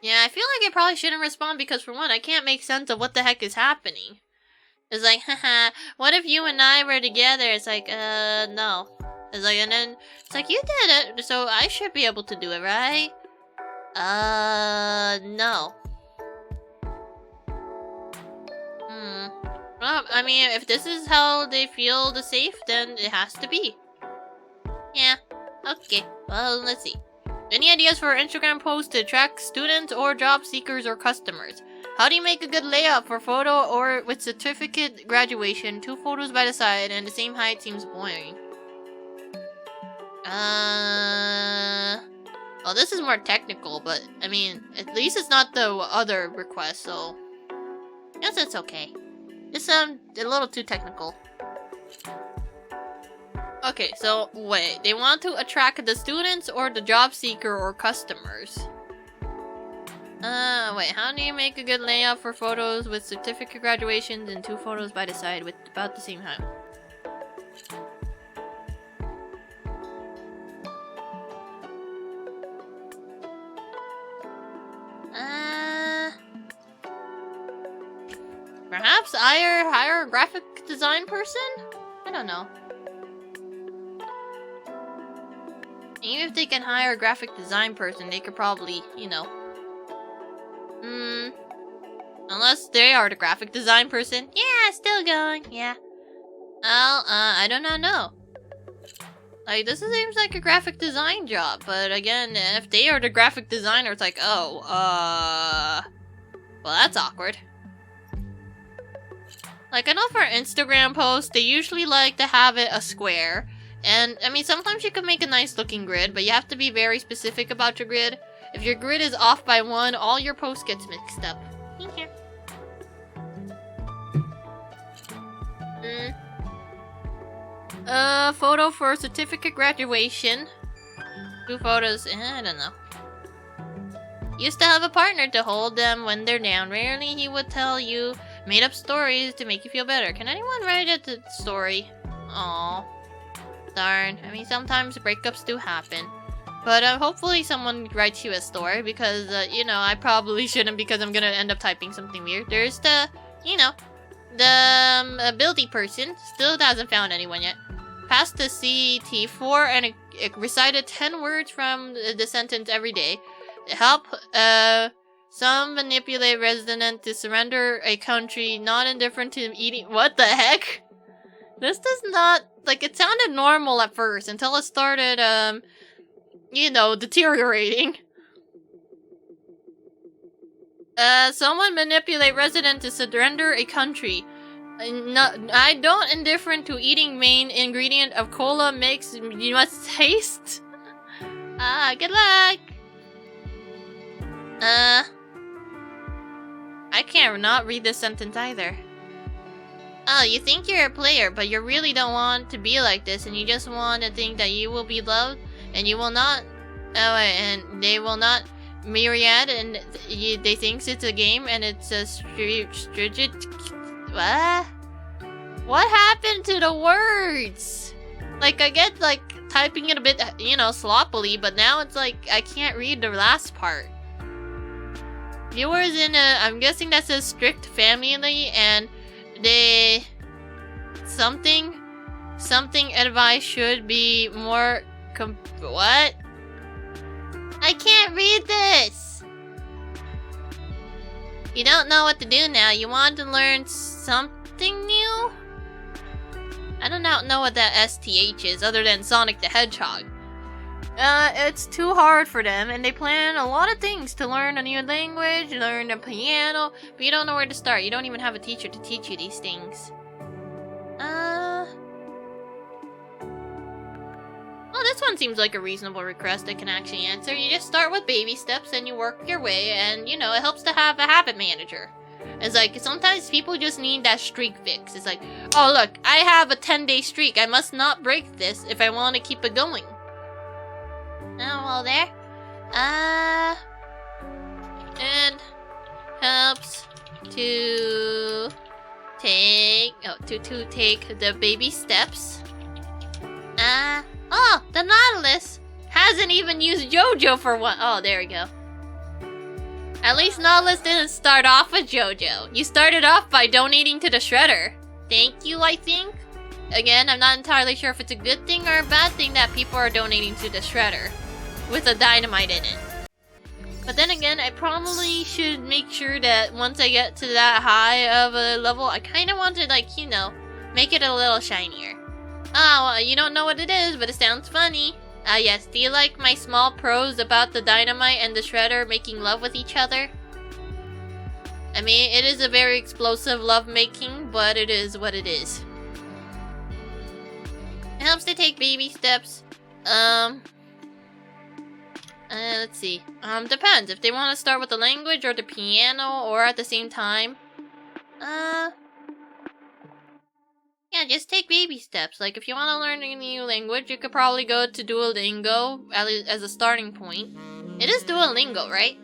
yeah, I feel like I probably shouldn't respond because, for one, I can't make sense of what the heck is happening. It's like, haha, what if you and I were together? It's like, no. It's like, and then, it's like, you did it, so I should be able to do it, right? No. Well, I mean, if this is how they feel the safe, then it has to be. Yeah, okay, well, let's see. Any ideas for Instagram posts to attract students or job seekers or customers? How do you make a good layout for photo or with certificate graduation? 2 photos by the side and the same height seems boring. Well, this is more technical, but I mean, at least it's not the other request, so I guess it's okay. It's a little too technical. Okay, so wait, they want to attract the students or the job seeker or customers? Wait, how do you make a good layout for photos with certificate graduations and 2 photos by the side with about the same height? Perhaps hire a graphic design person? I don't know. Even if they can hire a graphic design person, they could probably, you know. Unless they are the graphic design person. Yeah, still going, yeah. Well, I do not know. Like, this seems like a graphic design job, but again, if they are the graphic designer, it's like, oh, well, that's awkward. Like, I know for Instagram posts, they usually like to have it a square. And, I mean, sometimes you can make a nice looking grid, but you have to be very specific about your grid. If your grid is off by 1, all your posts gets mixed up. Here. Photo for certificate graduation. 2 photos, I don't know. Used to have a partner to hold them when they're down. Rarely he would tell you made-up stories to make you feel better. Can anyone write a story? Aw. Darn. I mean, sometimes breakups do happen. But hopefully someone writes you a story because, you know, I probably shouldn't because I'm gonna end up typing something weird. There's the, you know, the ability person. Still hasn't found anyone yet. Passed the CT4 and it recited 10 words from the sentence every day. Help some manipulate resident to surrender a country not indifferent to eating. What the heck? This does not, like, it sounded normal at first until it started, you know, deteriorating. Someone manipulate resident to surrender a country. I don't indifferent to eating main ingredient of cola mix. You must taste. Good luck. I can't not read this sentence either. Oh, you think you're a player, but you really don't want to be like this, and you just want to think that you will be loved, and you will not. Oh, and they will not. Myriad, and they thinks it's a game, and it's a stringent. What? What happened to the words? Like, I get, like, typing it a bit, you know, sloppily, but now it's like, I can't read the last part. Viewers in a, I'm guessing that's a strict family, and they, something advice should be more, what? I can't read this! You don't know what to do now, you want to learn something new? I do not know what that STH is, other than Sonic the Hedgehog. It's too hard for them, and they plan a lot of things to learn a new language, learn the piano, but you don't know where to start. You don't even have a teacher to teach you these things. Well, this one seems like a reasonable request I can actually answer. You just start with baby steps, and you work your way, and, you know, it helps to have a habit manager. It's like, sometimes people just need that streak fix. It's like, oh look, I have a 10-day streak. I must not break this if I want to keep it going. Oh, well there. And helps to take, to take the baby steps. Oh, the Nautilus hasn't even used JoJo for one. Oh, there we go. At least Nautilus didn't start off with JoJo. You started off by donating to the Shredder. Thank you, I think. Again, I'm not entirely sure if it's a good thing or a bad thing that people are donating to the Shredder with a dynamite in it. But then again, I probably should make sure that once I get to that high of a level, I kind of want to, like, you know, make it a little shinier. Oh, well, you don't know what it is, but it sounds funny. Yes, do you like my small prose about the dynamite and the Shredder making love with each other? I mean, it is a very explosive lovemaking, but it is what it is. It helps to take baby steps. Let's see. Depends. If they want to start with the language or the piano or at the same time. Yeah, just take baby steps. Like, if you want to learn a new language, you could probably go to Duolingo as a starting point. It is Duolingo, right?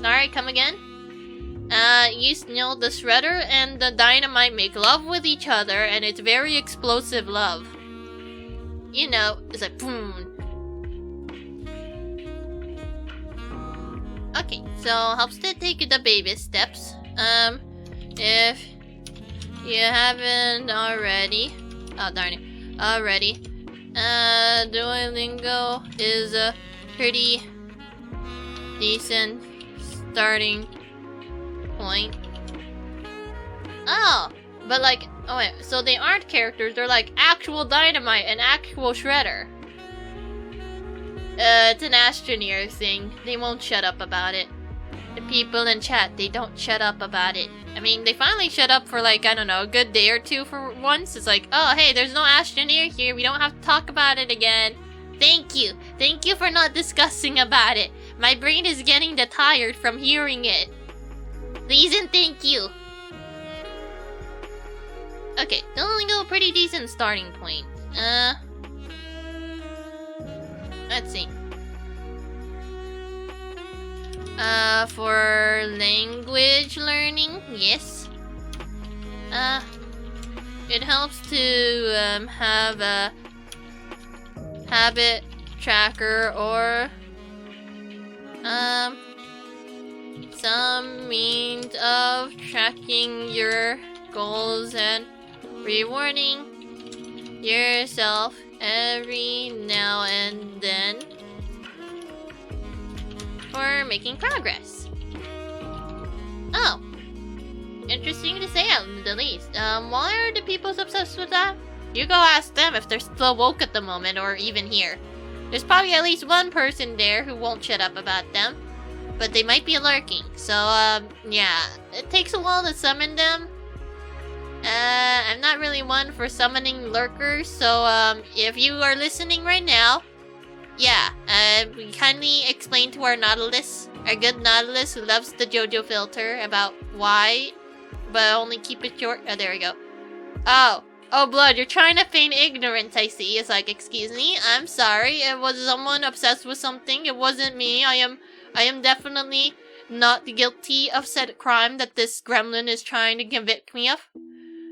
Sorry, come again? You know, the Shredder and the Dynamite make love with each other, and it's very explosive love. You know, it's like boom. Okay, so helps to take the baby steps. If you haven't already, oh darn it, already, Duolingo is a pretty decent starting point. Oh, but like, oh wait, so they aren't characters, they're like actual Dynamite and actual Shredder. It's an Astroneer thing. They won't shut up about it. The people in chat, they don't shut up about it. I mean, they finally shut up for like, I don't know, a good day or two for once. It's like, oh hey, there's no Astroneer here, we don't have to talk about it again. Thank you. Thank you for not discussing about it. My brain is getting tired from hearing it. Please and thank you. Okay, Duolingo, pretty decent starting point. Let's see. For language learning, yes. It helps to have a habit tracker or some means of tracking your goals and rewarding yourself every now and then for making progress. Oh. Interesting to say at the least. Why are the people so obsessed with that? You go ask them if they're still woke at the moment or even here. There's probably at least one person there who won't shut up about them. But they might be lurking. So, yeah. It takes a while to summon them. I'm not really one for summoning lurkers. So, if you are listening right now, yeah, we kindly explain to our Nautilus, our good Nautilus who loves the JoJo filter, about why, but only keep it short. Oh, there we go. Oh, Blood, you're trying to feign ignorance, I see. It's like, excuse me, I'm sorry. It was someone obsessed with something. It wasn't me. I am definitely not guilty of said crime that this gremlin is trying to convict me of.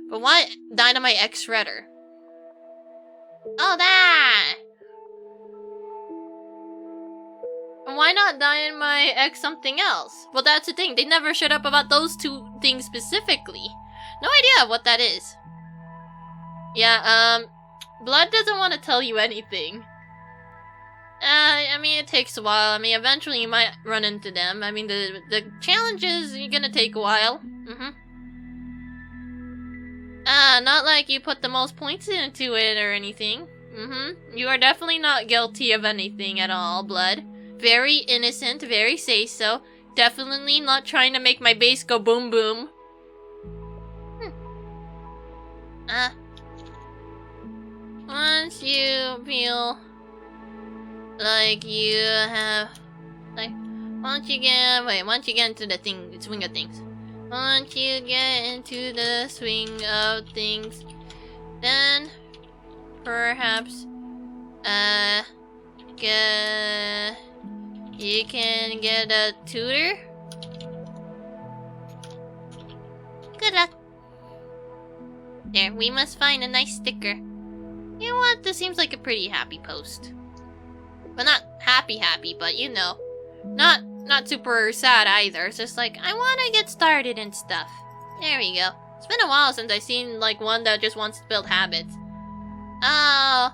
But why Dynamite X Shredder? Oh, that! Why not Dynamite X something else? Well, that's the thing. They never shut up about those two things specifically. No idea what that is. Yeah, Blood doesn't want to tell you anything. I mean, it takes a while. I mean, eventually you might run into them. I mean, the challenges are gonna take a while. Not like you put the most points into it or anything. You are definitely not guilty of anything at all, Blood. Very innocent, very say-so. Definitely not trying to make my base go boom boom. Once you feel like you have, like, once you get into the swing of things. Once you get into the swing of things, then perhaps, you can get a tutor. Good luck. There, we must find a nice sticker. You know what? This seems like a pretty happy post. Well, not happy, but you know, not super sad either. It's just like, I want to get started and stuff. There we go. It's been a while since I've seen like one that just wants to build habits. Oh,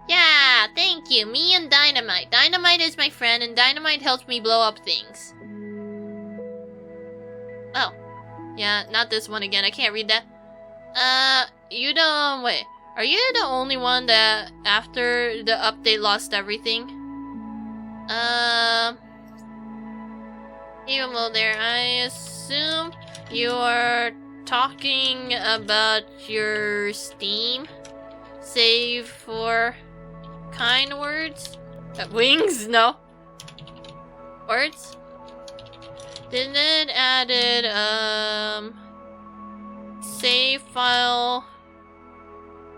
yeah, thank you. Me and Dynamite. Dynamite is my friend, and Dynamite helps me blow up things. Oh, yeah, not this one again. I can't read that. Wait. Are you the only one that, after the update, lost everything? Even though there, I assume you are talking about your Steam save for kind words? Wings? No. Words? Then it added, save file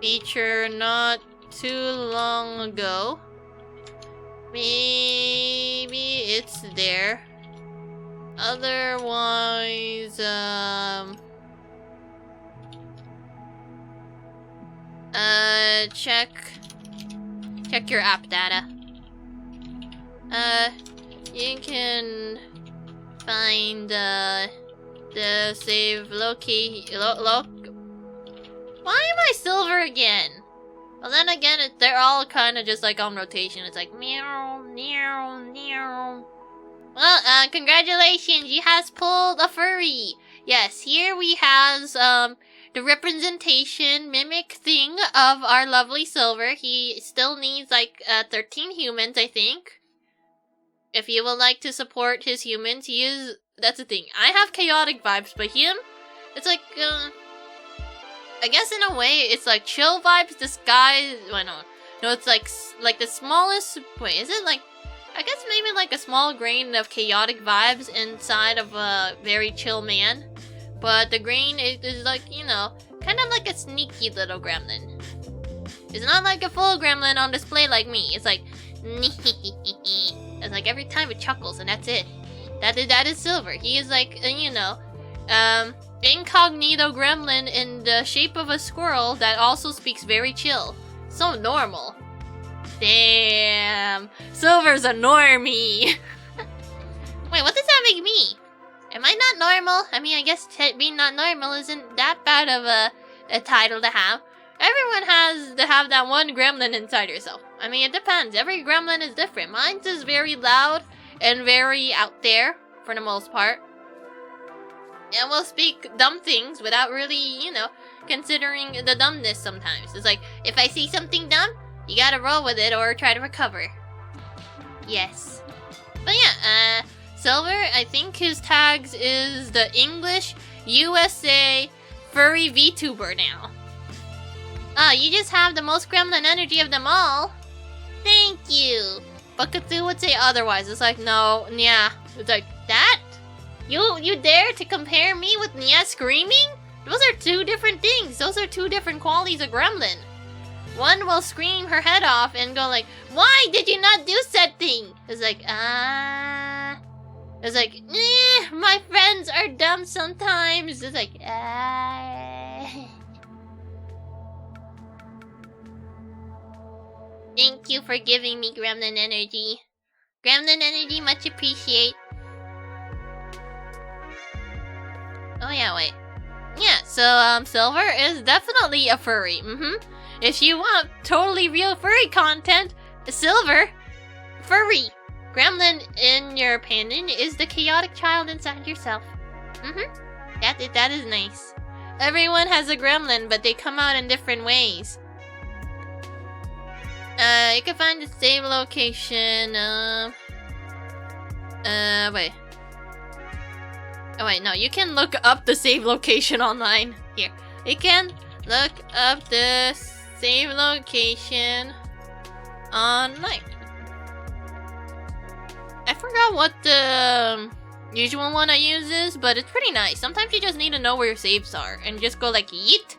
feature not too long ago. Maybe it's there. Otherwise, check your app data. You can find the save Why am I silver again? Well, then again, they're all kind of just like on rotation. It's like meow, meow, meow. Well, congratulations, you has pulled a furry. Yes, here we has the representation mimic thing of our lovely Silver. He still needs like 13 humans, I think. If you would like to support his humans, that's the thing. I have chaotic vibes, but him, it's like I guess in a way it's like chill vibes disguised. Well, no, it's like the smallest. Wait, is it like? I guess maybe like a small grain of chaotic vibes inside of a very chill man. But the grain is like, you know, kind of like a sneaky little gremlin. It's not like a full gremlin on display like me. It's like, it's like every time it chuckles and that's it. That is Silver. He is like, incognito gremlin in the shape of a squirrel that also speaks very chill. So normal. Damn. Silver's a normie. Wait, what does that make me? Am I not normal? I mean, I guess being not normal isn't that bad of a title to have. Everyone has to have that one gremlin inside yourself. I mean, it depends. Every gremlin is different. Mine's is very loud and very out there, for the most part. And will speak dumb things without really, considering the dumbness sometimes. It's like, if I see something dumb, you gotta roll with it or try to recover. Yes. But yeah, Silver, I think his tags is the English USA furry VTuber now. You just have the most gremlin energy of them all. Thank you. But Cthulhu would say otherwise. It's like, no, yeah. It's like, that? You dare to compare me with Nya screaming? Those are two different things. Those are two different qualities of gremlin. One will scream her head off and go like, why did you not do said thing? It's like, It's like, my friends are dumb sometimes. It's like, Thank you for giving me gremlin energy. Gremlin energy, much appreciate. Oh yeah, wait. Yeah, so Silver is definitely a furry. If you want totally real furry content, Silver, furry. Gremlin, in your opinion, is the chaotic child inside yourself. That is nice. Everyone has a gremlin, but they come out in different ways. You can find the save location, wait. Oh wait, no, you can look up the save location online. Here. You can look up the save location online. I forgot what the usual one I use is, but it's pretty nice. Sometimes you just need to know where your saves are and just go like, yeet.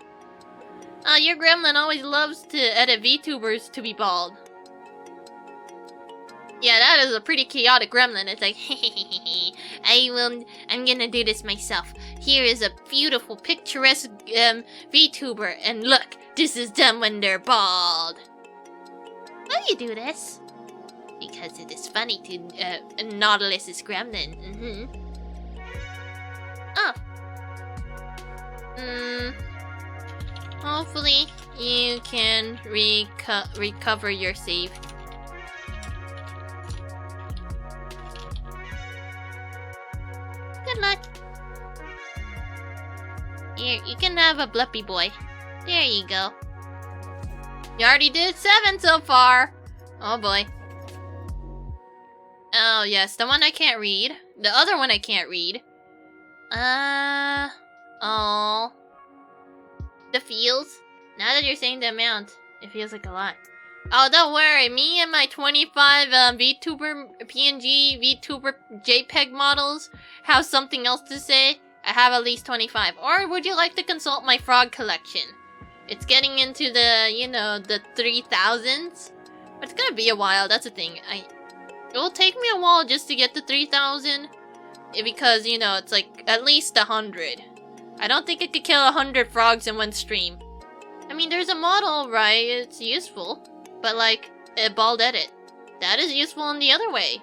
Your gremlin always loves to edit VTubers to be bald. Yeah, that is a pretty chaotic gremlin. It's like, I'm gonna do this myself. Here is a beautiful, picturesque VTuber, and look, this is them when they're bald. Why do you do this? Because it is funny to Nautilus's gremlin. Hopefully you can recover your save. Good luck. Here, you can have a Bluppy boy. There you go. You already did 7 so far. Oh boy. Oh yes, the one I can't read. The other one I can't read. Oh. The feels. Now that you're saying the amount, it feels like a lot. Oh, don't worry. Me and my 25 VTuber PNG VTuber JPEG models have something else to say. I have at least 25. Or would you like to consult my frog collection? It's getting into the, the 3000s. But it's gonna be a while, that's the thing. It will take me a while just to get to 3000. Because, it's like at least 100. I don't think I could kill 100 frogs in one stream. I mean, there's a model, right? It's useful. But like, a bald edit. That is useful in the other way.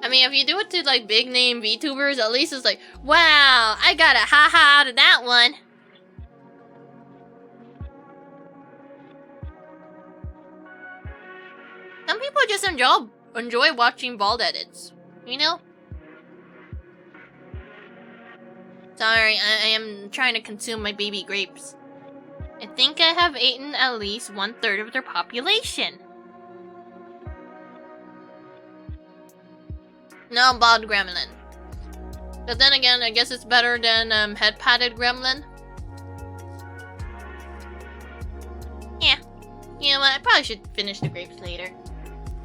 I mean, if you do it to like big name VTubers, at least it's like, wow, I got a haha out of that one. Some people just enjoy watching bald edits, Sorry, I am trying to consume my baby grapes. I think I have eaten at least 1/3 of their population. No bald gremlin. But then again, I guess it's better than head-padded gremlin. Yeah. You know what, I probably should finish the grapes later.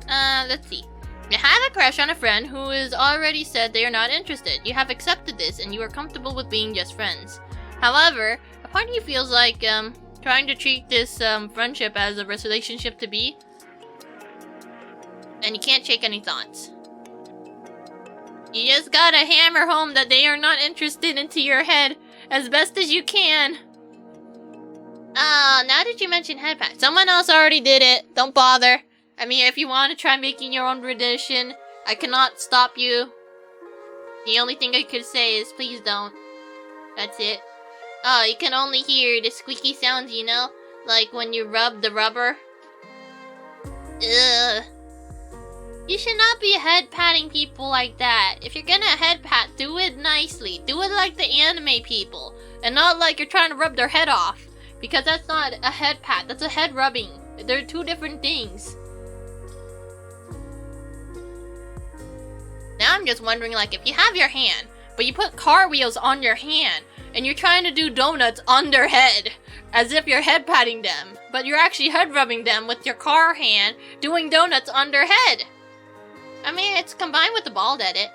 Let's see. You have a crush on a friend who has already said they are not interested. You have accepted this and you are comfortable with being just friends. However, a part of you feels like trying to treat this friendship as a relationship to be. And you can't shake any thoughts. You just gotta hammer home that they are not interested into your head as best as you can. Now that you mention head pat, someone else already did it. Don't bother. I mean, if you want to try making your own rendition, I cannot stop you. The only thing I could say is please don't. That's it. Oh, you can only hear the squeaky sounds, you know? Like when you rub the rubber. Ugh. You should not be head patting people like that. If you're gonna head pat, do it nicely. Do it like the anime people. And not like you're trying to rub their head off. Because that's not a head pat, that's a head rubbing. They're two different things. Now I'm just wondering, like, if you have your hand, but you put car wheels on your hand, and you're trying to do donuts on their head, as if you're head patting them, but you're actually head rubbing them with your car hand, doing donuts on their head. I mean, it's combined with the bald edit.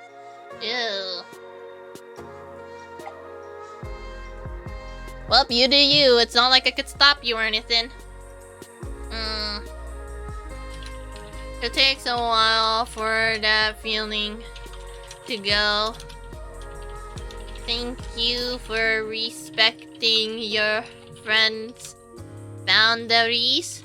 Ew. Well, you do you. It's not like I could stop you or anything. It takes a while for that feeling to go. Thank you for respecting your friends' boundaries.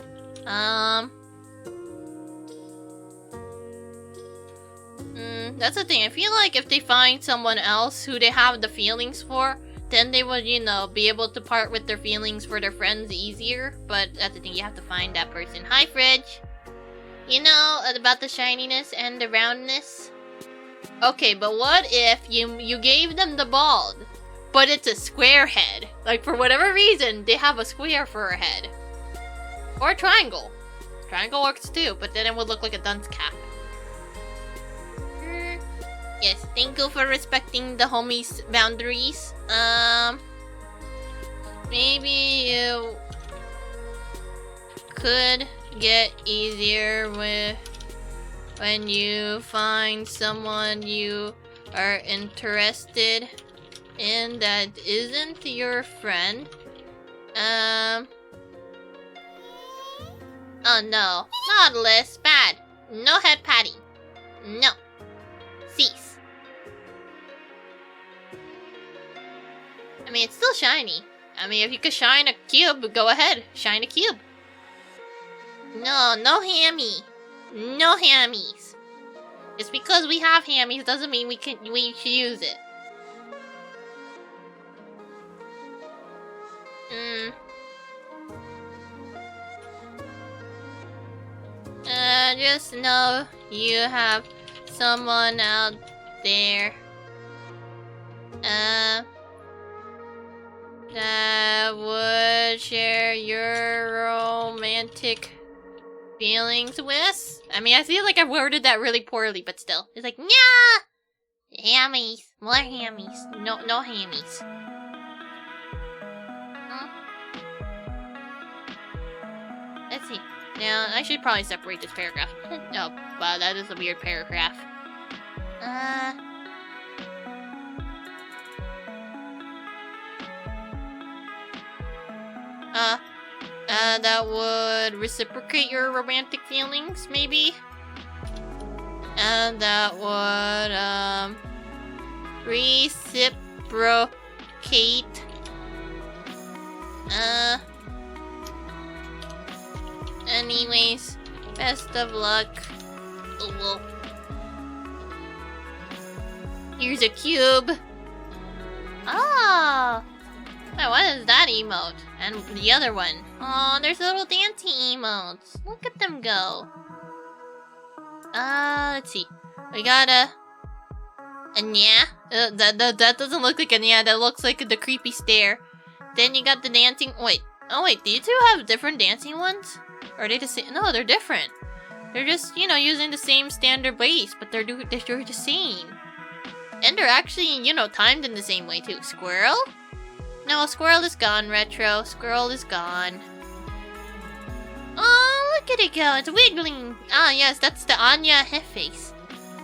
That's the thing. I feel like if they find someone else who they have the feelings for, then they would, you know, be able to part with their feelings for their friends easier. But that's the thing, you have to find that person. Hi, Fridge. You know about the shininess and the roundness? Okay, but what if you gave them the bald, but it's a square head? Like, for whatever reason, they have a square for a head. Or a triangle. Triangle works too, but then it would look like a dunce cap. Yes, thank you for respecting the homies' boundaries. Maybe you could get easier when you find someone you are interested in that isn't your friend. Oh no, Nautilus, bad. No head patting. No. Cease. I mean, it's still shiny. I mean, if you could shine a cube, go ahead. Shine a cube. No, no hammy. No hammies. Just because we have hammies doesn't mean we should use it. Just know you have someone out there. That would share your romantic feelings with? I mean, I feel like I worded that really poorly, but still. It's like, yeah! Hammies. More hammies. No hammies. Let's see. Now, I should probably separate this paragraph. Oh, wow, that is a weird paragraph. That would reciprocate your romantic feelings, maybe? And that would, reciprocate. Anyways, best of luck. Oh, well. Here's a cube. Oh! Wait, what is that emote? And the other one. Oh, there's little dancing emotes. Look at them go. Let's see. We got a nya. That doesn't look like a nya. That looks like the creepy stare. Then you got the dancing. Wait. Oh wait, do you two have different dancing ones? Or are they the same? No, they're different. They're just, you know, using the same standard base, but they're the same. And they're actually, you know, timed in the same way too. Squirrel? No, Squirrel is gone, Retro. Squirrel is gone. Oh, look at it go. It's wiggling. Ah, yes, that's the Anya head face.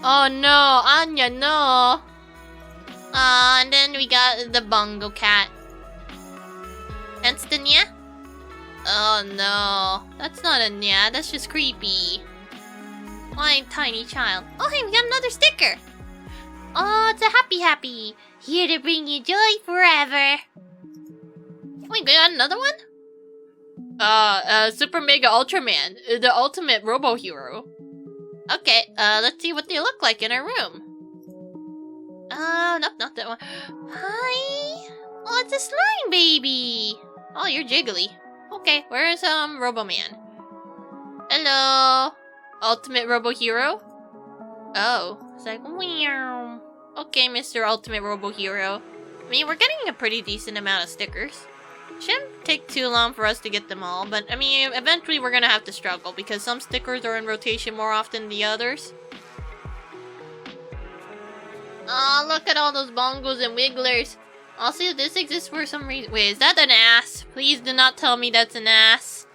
Oh no, Anya, no. And then we got the Bongo Cat. That's the nya? Oh no, that's not a nya, that's just creepy. My tiny child. Oh hey, we got another sticker! Oh, it's a happy. Here to bring you joy forever. Wait, we got another one? Super Mega Ultraman, the ultimate robo-hero. Okay, let's see what they look like in our room. Nope, not that one. Hi! Oh, it's a slime baby! Oh, you're jiggly. Okay, where's, Robo-Man? Hello? Ultimate Robo-Hero? Oh, it's like, meow. Okay, Mr. Ultimate Robo-Hero. I mean, we're getting a pretty decent amount of stickers. Shouldn't take too long for us to get them all, but I mean, eventually we're gonna have to struggle because some stickers are in rotation more often than the others. Oh, look at all those bongos and wigglers. Also, this exists for some reason. Wait, is that an ass? Please do not tell me that's an ass.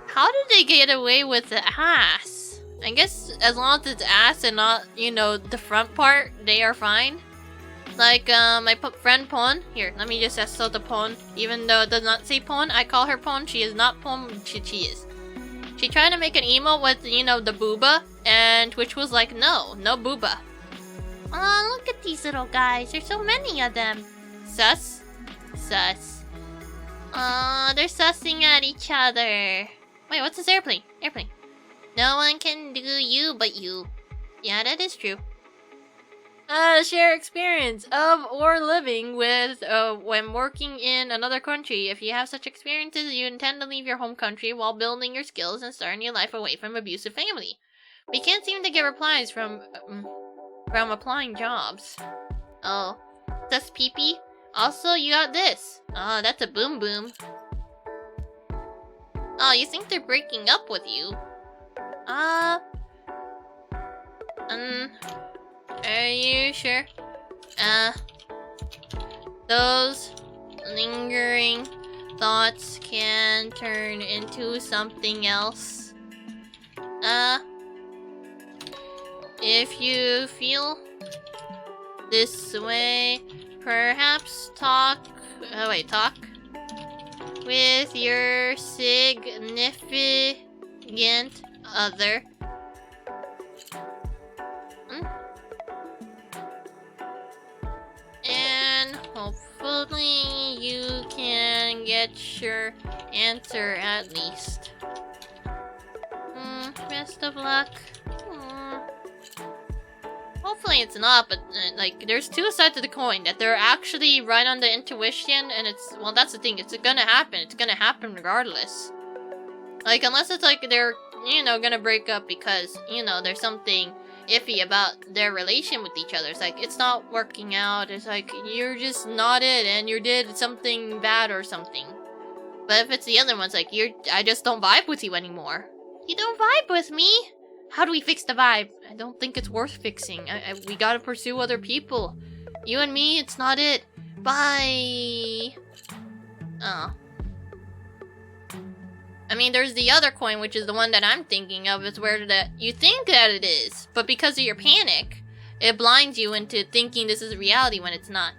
How did they get away with the ass? I guess as long as it's ass and not, you know, the front part, they are fine. Like, my friend Pon. Here, let me just so the Pon. Even though it does not say Pon, I call her Pon. She is not Pon. She is. She tried to make an emote with, you know, the booba, and Twitch was like, no booba. Oh, look at these little guys. There's so many of them. Sus. Oh, they're sussing at each other. Wait, what's this airplane? No one can do you but you. Yeah, that is true. Share experience of or living with when working in another country. If you have such experiences, you intend to leave your home country while building your skills and starting your life away from abusive family. We can't seem to get replies from applying jobs. Oh, that's pee-pee. Also, you got this. Oh, that's a boom boom. Oh, you think they're breaking up with you? Are you sure? Those lingering thoughts can turn into something else. If you feel this way, perhaps talk with your significant other. And hopefully you can get your answer at least. Best of luck. Hopefully it's not, but like there's two sides of the coin, that they're actually right on the intuition, and it's, well, that's the thing, it's gonna happen regardless. Like, unless it's like they're, you know, gonna break up because, you know, there's something iffy about their relation with each other. It's like, it's not working out, it's like, you're just not it, and you did something bad or something. But if it's the other one, it's like, I just don't vibe with you anymore. You don't vibe with me? How do we fix the vibe? I don't think it's worth fixing. We gotta pursue other people. You and me, it's not it. Bye. Oh. I mean, there's the other coin, which is the one that I'm thinking of, is where you think that it is, but because of your panic, it blinds you into thinking this is reality when it's not.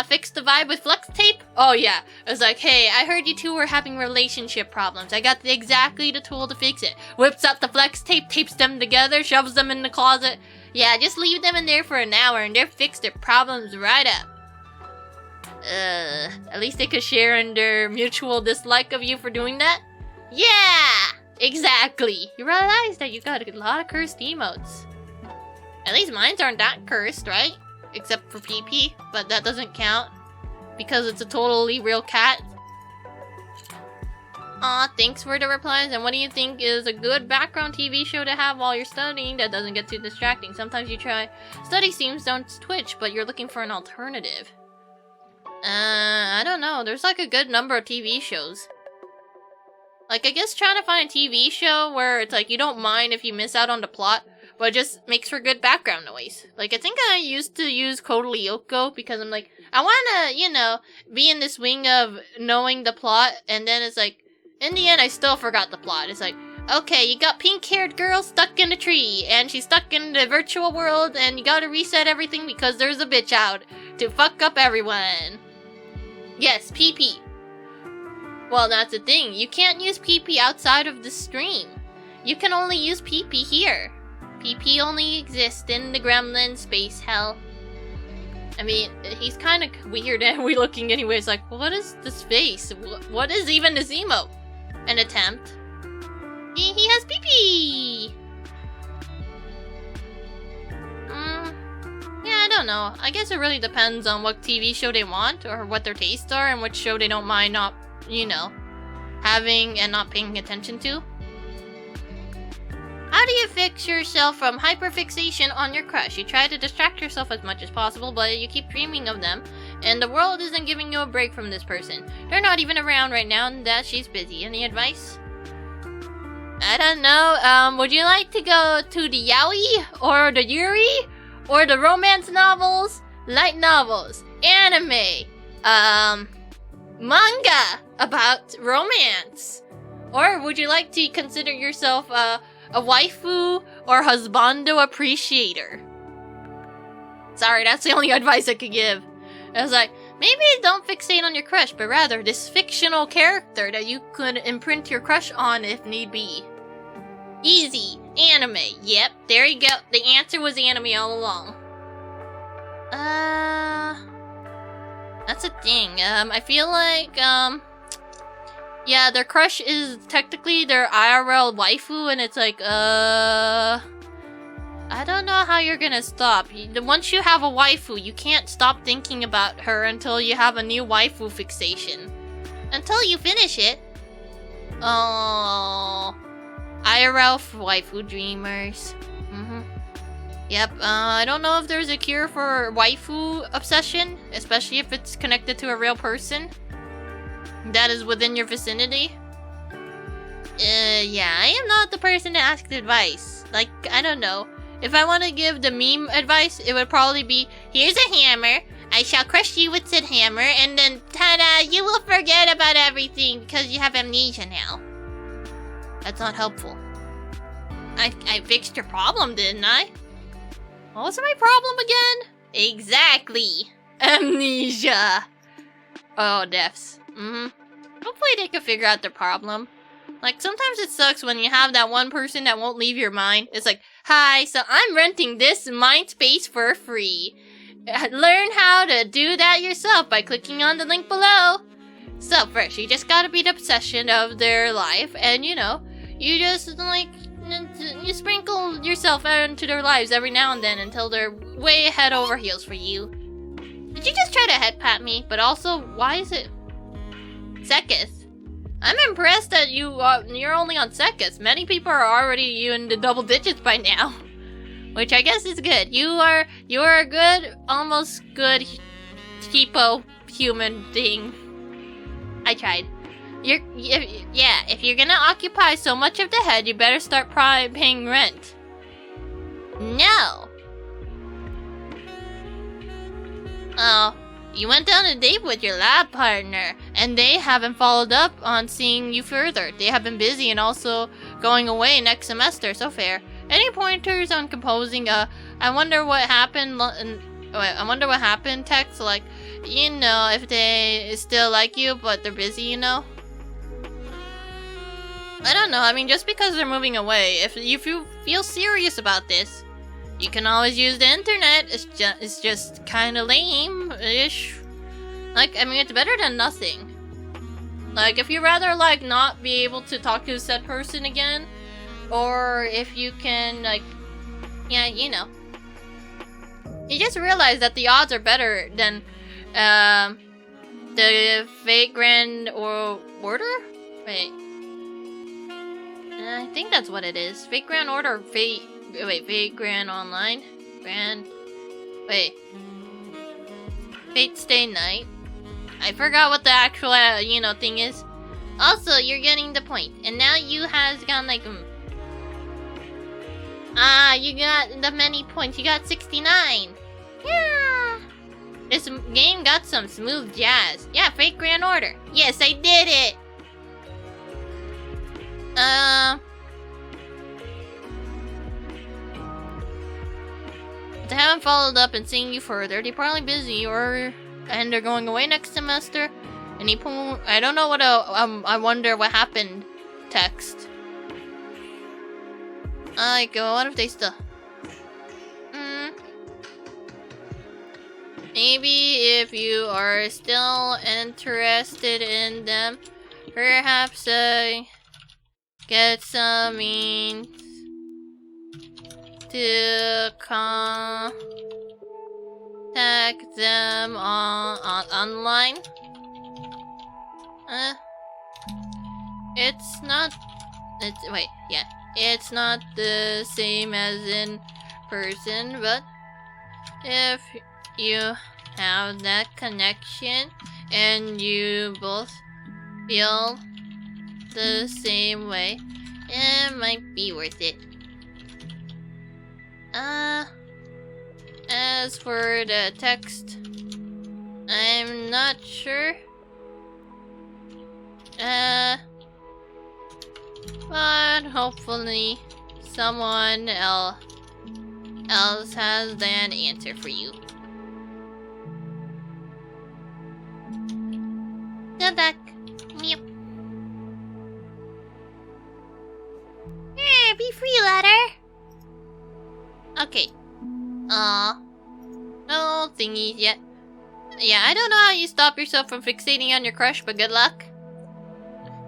Fix the vibe with flex tape? Oh yeah, it was like, hey, I heard you two were having relationship problems. I got exactly the tool to fix it. Whips out the flex tape, tapes them together, shoves them in the closet. Yeah, just leave them in there for an hour and they'll fix their problems right up. At least they could share in their mutual dislike of you for doing that? Yeah, exactly. You realize that you got a lot of cursed emotes. At least mine aren't that cursed, right? Except for PP, but that doesn't count because it's a totally real cat. Aw, thanks for the replies. And what do you think is a good background TV show to have while you're studying that doesn't get too distracting? Sometimes you try study themes on Twitch, but you're looking for an alternative. I don't know. There's like a good number of TV shows. Like, I guess trying to find a TV show where it's like you don't mind if you miss out on the plot, but it just makes for good background noise. Like, I think I used to use Code Lyoko because I'm like, I want to, you know, be in this wing of knowing the plot, and then it's like, in the end, I still forgot the plot. It's like, okay, you got pink-haired girl stuck in a tree, and she's stuck in the virtual world, and you gotta reset everything because there's a bitch out to fuck up everyone. Yes, PP. Well, that's the thing. You can't use PP outside of the stream. You can only use PP here. PP only exists in the Gremlin space hell. I mean, he's kind of weird and weird looking anyways. Like, what is this face? What is even this emote? An attempt. He has PP! Yeah, I don't know. I guess it really depends on what TV show they want or what their tastes are and which show they don't mind not, you know, having and not paying attention to. How do you fix yourself from hyperfixation on your crush? You try to distract yourself as much as possible, but you keep dreaming of them, and the world isn't giving you a break from this person. They're not even around right now, and that she's busy. Any advice? I don't know. Would you like to go to the yaoi, or the yuri, or the romance novels, light novels, anime, manga about romance? Or would you like to consider yourself a waifu or husbando appreciator? Sorry, that's the only advice I could give. I was like, maybe don't fixate on your crush, but rather this fictional character that you could imprint your crush on if need be. Easy. Anime. Yep, there you go. The answer was anime all along. That's a thing. I feel like, yeah, their crush is technically their IRL waifu, and it's like, I don't know how you're gonna stop. Once you have a waifu, you can't stop thinking about her until you have a new waifu fixation. Until you finish it. Oh, IRL waifu dreamers. Yep, I don't know if there's a cure for waifu obsession, especially if it's connected to a real person that is within your vicinity. Yeah, I am not the person to ask advice. Like, I don't know. If I want to give the meme advice, it would probably be, here's a hammer, I shall crush you with said hammer, and then, ta-da, you will forget about everything because you have amnesia now. That's not helpful. I fixed your problem, didn't I? What was my problem again? Exactly. Amnesia. Oh, deaths. Hopefully they can figure out their problem. Like, sometimes it sucks when you have that one person that won't leave your mind. It's like, hi, so I'm renting this mind space for free. Learn how to do that yourself by clicking on the link below. So first, you just gotta be the obsession of their life, and you know, you just, like, you sprinkle yourself out into their lives every now and then until they're way head over heels for you. Did you just try to head pat me? But also, why is it Sekith? I'm impressed that you're only on Sekith. Many people are already in the double digits by now, which I guess is good. You are a good, almost good cheapo human thing. I tried. If you're gonna occupy so much of the head, you better start paying rent. No. Oh, you went on a date with your lab partner, and they haven't followed up on seeing you further. They have been busy and also going away next semester, so fair. Any pointers on composing a I wonder what happened text? Like, you know, if they still like you, but they're busy, you know? I don't know, I mean, just because they're moving away, if you feel serious about this, you can always use the internet. It's just kind of lame-ish. Like, I mean, it's better than nothing. Like, if you'd rather, like, not be able to talk to said person again, or if you can, like, yeah, you know. You just realize that the odds are better than, the Fate Grand Order? Wait. I think that's what it is. Fate Grand Order, Fate Grand Online? Fate Stay Night. I forgot what the actual, thing is. Also, you're getting the point. And now you has gone like, you got the many points. You got 69. Yeah. This game got some smooth jazz. Yeah, Fate Grand Order. Yes, I did it. They haven't followed up and seeing you further. They're probably busy and they're going away next semester. And I don't know what I wonder what happened text. Like, what if they still... Maybe if you are still interested in them, perhaps get some means to contact them online. It's not the same as in person, but if you have that connection and you both feel the same way, it might be worth it. As for the text, I'm not sure. But hopefully someone else has an answer for you. Good luck. Meow. Be free, letter. Okay. No thingies yet. Yeah, I don't know how you stop yourself from fixating on your crush, but good luck.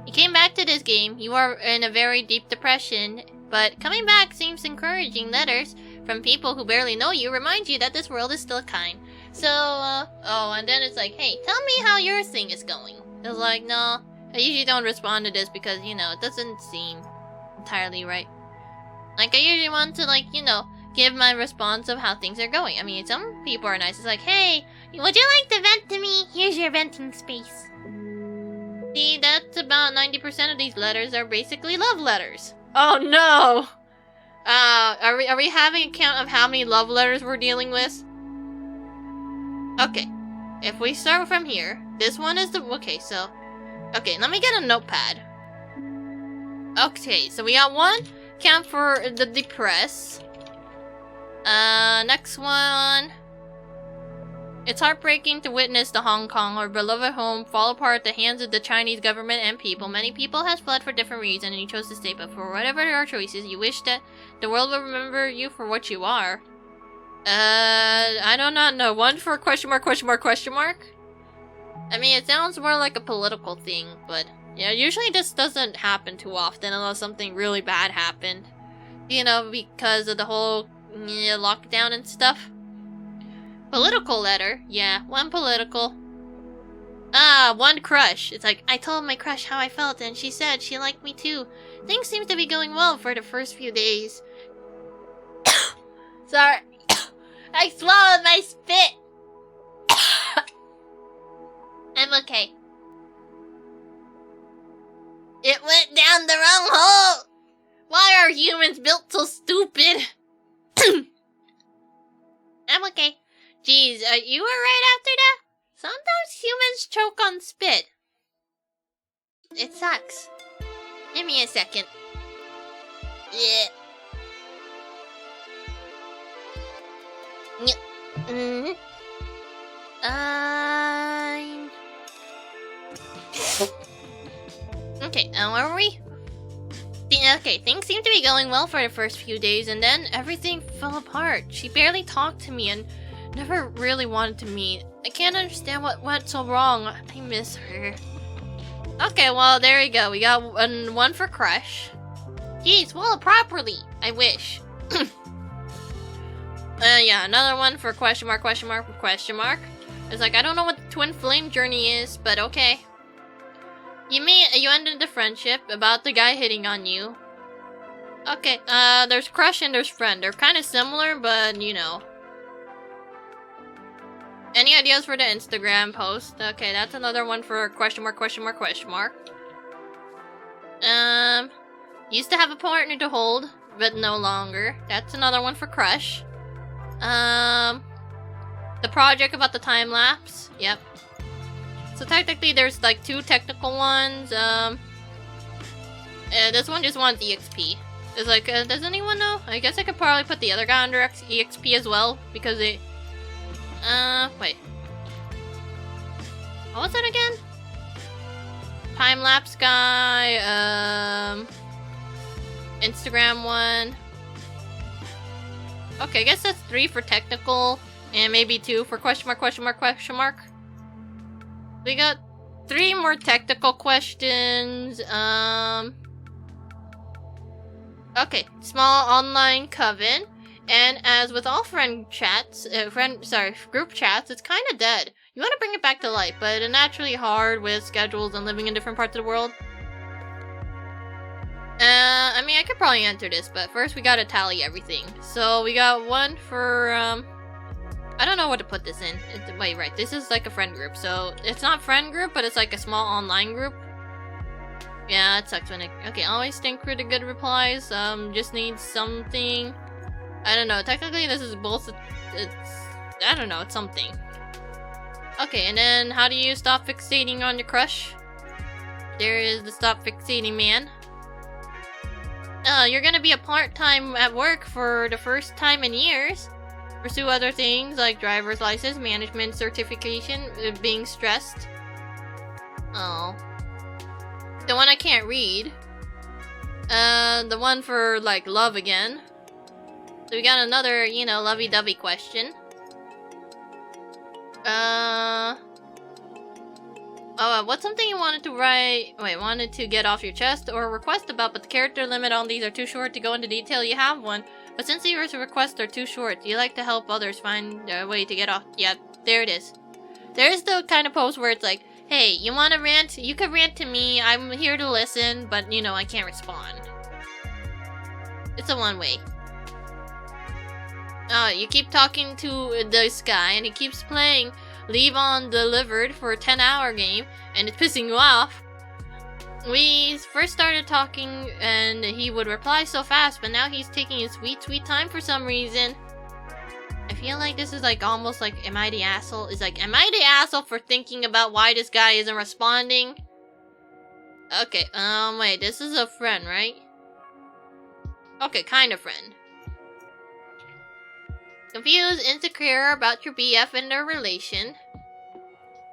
You came back to this game. You are in a very deep depression, but coming back seems encouraging. Letters from people who barely know you remind you that this world is still kind. So, and then it's like, hey, tell me how your thing is going. It's like, no, I usually don't respond to this because, it doesn't seem entirely right. Like, I usually want to, give my response of how things are going. I mean, some people are nice. It's like, hey, would you like to vent to me? Here's your venting space. See, that's about 90% of these letters are basically love letters. Oh no! Are we having a count of how many love letters we're dealing with? Okay. If we start from here, this one is the... Okay, let me get a notepad. Okay, so we got one count for the depressed. Next one. It's heartbreaking to witness the Hong Kong, our beloved home, fall apart at the hands of the Chinese government and people. Many people has fled for different reasons, and you chose to stay. But for whatever your choices, you wish that the world will remember you for what you are. I do not know. One for question mark, question mark, question mark? I mean, it sounds more like a political thing, but... Yeah, usually this doesn't happen too often unless something really bad happened. Because of the whole lockdown and stuff. Political letter. Yeah, one political. One crush. It's like, I told my crush how I felt and she said she liked me too. Things seem to be going well for the first few days. Sorry. I swallowed my spit. I'm okay. It went down the wrong hole. Why are humans built so stupid? I'm okay. Jeez, you were right after that? Sometimes humans choke on spit. It sucks. Give me a second. Yeah. Mm-hmm. Okay, where were we? Okay, things seemed to be going well for the first few days, and then everything fell apart. She barely talked to me and never really wanted to meet. I can't understand what went so wrong. I miss her. Okay, well, there you go. We got one for crush. Geez, swallow properly. I wish. Yeah, another one for question mark, question mark, question mark. It's like, I don't know what the twin flame journey is, but okay. You ended the friendship about the guy hitting on you. Okay, there's crush and there's friend. They're kind of similar, but, Any ideas for the Instagram post? Okay, that's another one for question mark, question mark, question mark. Used to have a partner to hold, but no longer. That's another one for crush. The project about the time lapse. Yep. So technically there's like two technical ones. This one just wants EXP. It's like, does anyone know? I guess I could probably put the other guy under EXP as well, because it... wait. What was that again? Time-lapse guy, Instagram one. Okay, I guess that's 3 for technical. And maybe 2 for question mark, question mark, question mark. We got 3 more technical questions. Okay, small online coven. And as with all friend chats, group chats, it's kind of dead. You want to bring it back to life, but it's naturally hard with schedules and living in different parts of the world. I mean, I could probably answer this, but first we gotta tally everything. So we got 1 for, I don't know what to put this in. Wait, right, this is like a friend group. So it's not friend group, but it's like a small online group. Yeah, it sucks when it... Okay, always think for the good replies. Just need something... I don't know. Technically, this is both... It's... I don't know. It's something. Okay, and then how do you stop fixating on your crush? There is the stop fixating man. You're gonna be a part-time at work for the first time in years. Pursue other things like driver's license, management certification, being stressed. Oh. The one I can't read. The one for, like, love again. So we got another, you know, lovey-dovey question. What's something you wanted to write... Wait, wanted to get off your chest or request about, but the character limit on these are too short to go into detail? You have one. But since yours requests are too short, you like to help others find a way to get off... Yeah, there it is. There's the kind of post where it's like, hey, you want to rant? You can rant to me. I'm here to listen, but, you know, I can't respond. It's a one-way. You keep talking to this guy, and he keeps playing Leave On Delivered for a 10-hour game, and it's pissing you off. We first started talking, and he would reply so fast, but now he's taking his sweet, sweet time for some reason. I feel like this is like almost like, am I the asshole? It's like, am I the asshole for thinking about why this guy isn't responding? Okay, wait, this is a friend, right? Okay, kind of friend. Confused, insecure about your BF and their relation.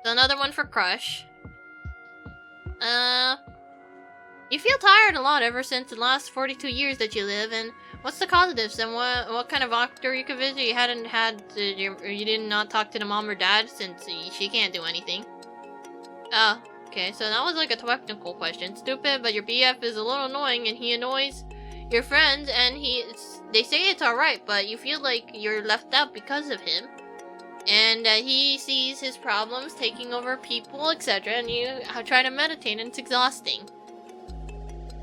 So another one for crush. You feel tired a lot ever since the last 42 years that you live, and what's the cause of this, and what kind of doctor you could visit? You hadn't had, you did not talk to the mom or dad since she can't do anything. Oh, okay, so that was like a technical question. Stupid, but your BF is a little annoying, and he annoys your friends, and they say it's alright, but you feel like you're left out because of him. And he sees his problems taking over people, etc., and you try to meditate, and it's exhausting.